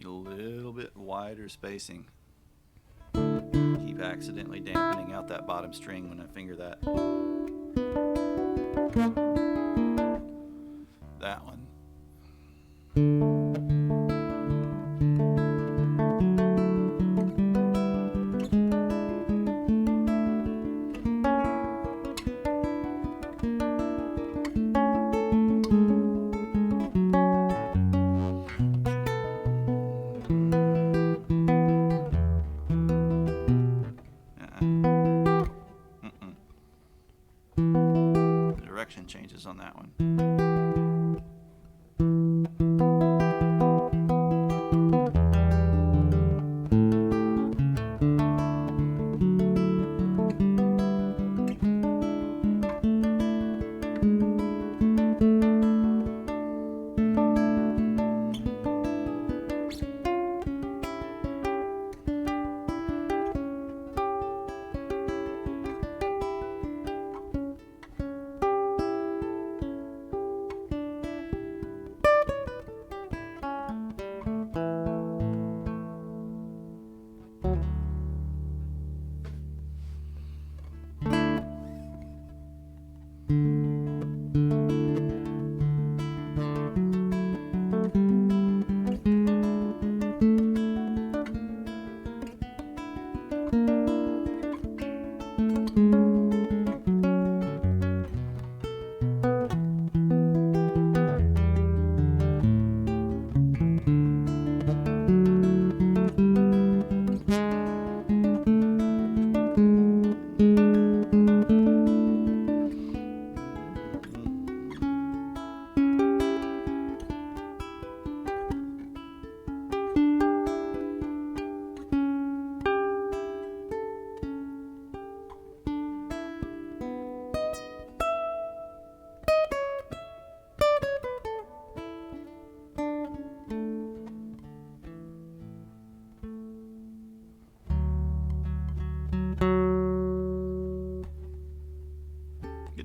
A little bit wider spacing. Keep accidentally dampening out that bottom string when I finger that. That one. The direction changes on that one.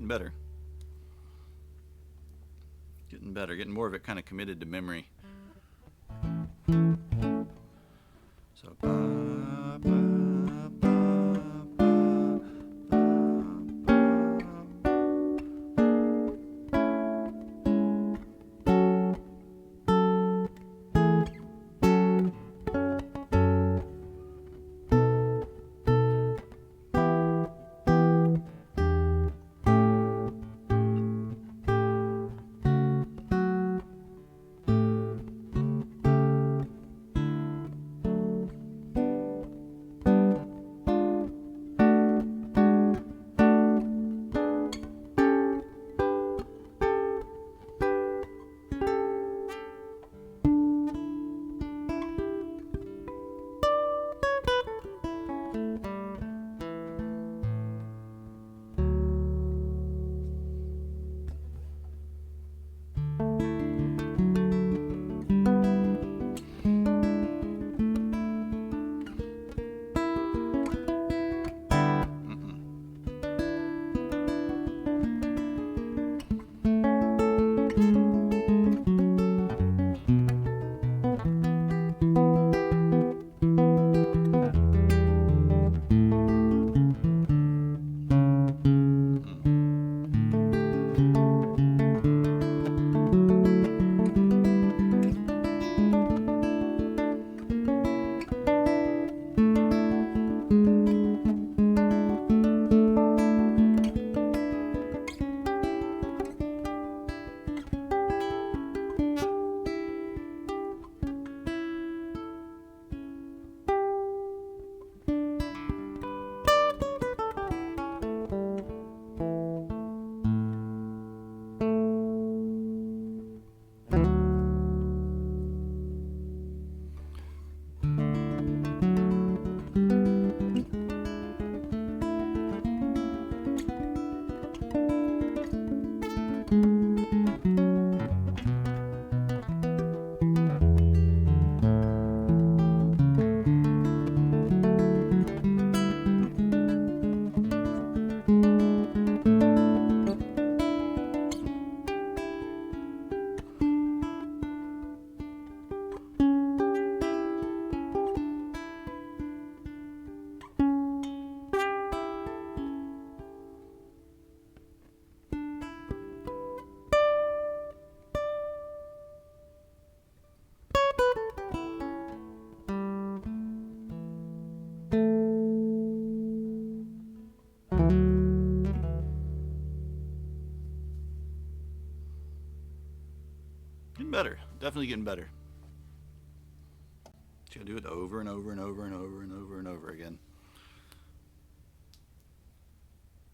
getting better. Getting better. Getting more of it kind of committed to memory. So, ba, ba, ba, getting better. Definitely getting better. You gotta do it over and over and over and over and over and over again.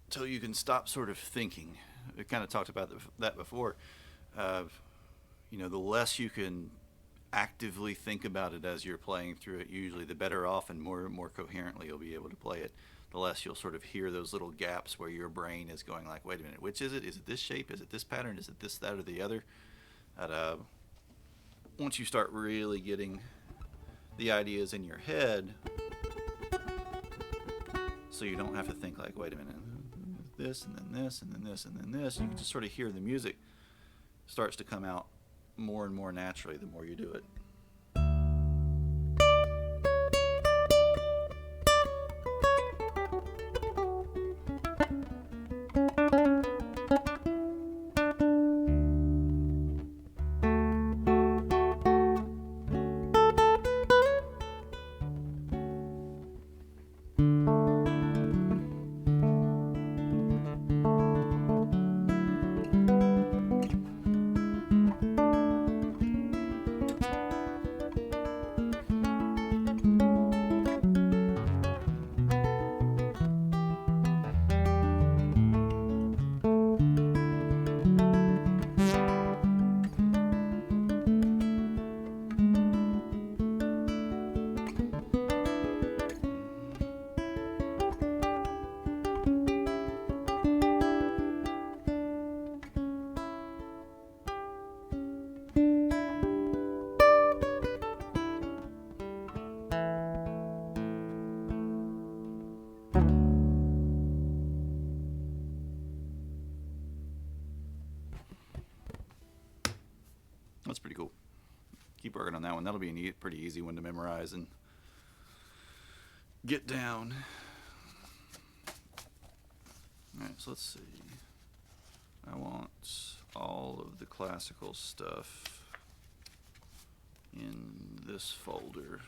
Until you can stop sort of thinking. We kind of talked about that before. The less you can actively think about it as you're playing through it, usually the better off and more coherently you'll be able to play it. The less you'll sort of hear those little gaps where your brain is going like, wait a minute, which is it? Is it this shape? Is it this pattern? Is it this, that, or the other? Once you start really getting the ideas in your head, so you don't have to think like, wait a minute, this and then this and then this and then this. You can just sort of hear the music starts to come out more and more naturally the more you do it. keep working on that one. That'll be a pretty easy one to memorize and get down. Alright, so let's see. I want all of the classical stuff in this folder.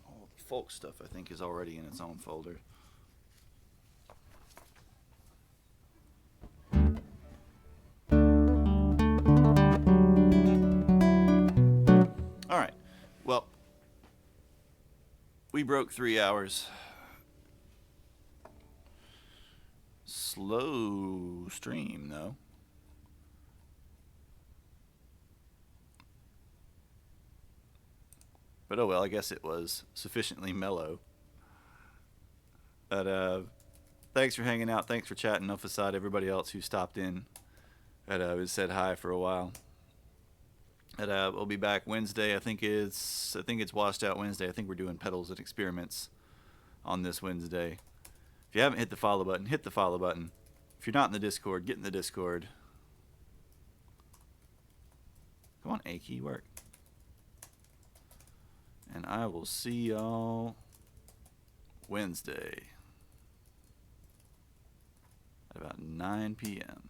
All the folk stuff, I think, is already in its own folder. Alright, well, we broke 3 hours. Slow stream, though. But oh well, I guess it was sufficiently mellow. But thanks for hanging out. Thanks for chatting. Enough aside, everybody else who stopped in and said hi for a while. And we'll be back Wednesday. I think it's washed out Wednesday. I think we're doing pedals and experiments on this Wednesday. If you haven't hit the follow button, hit the follow button. If you're not in the Discord, get in the Discord. Come on, Aki, work. And I will see y'all Wednesday at about 9 p.m.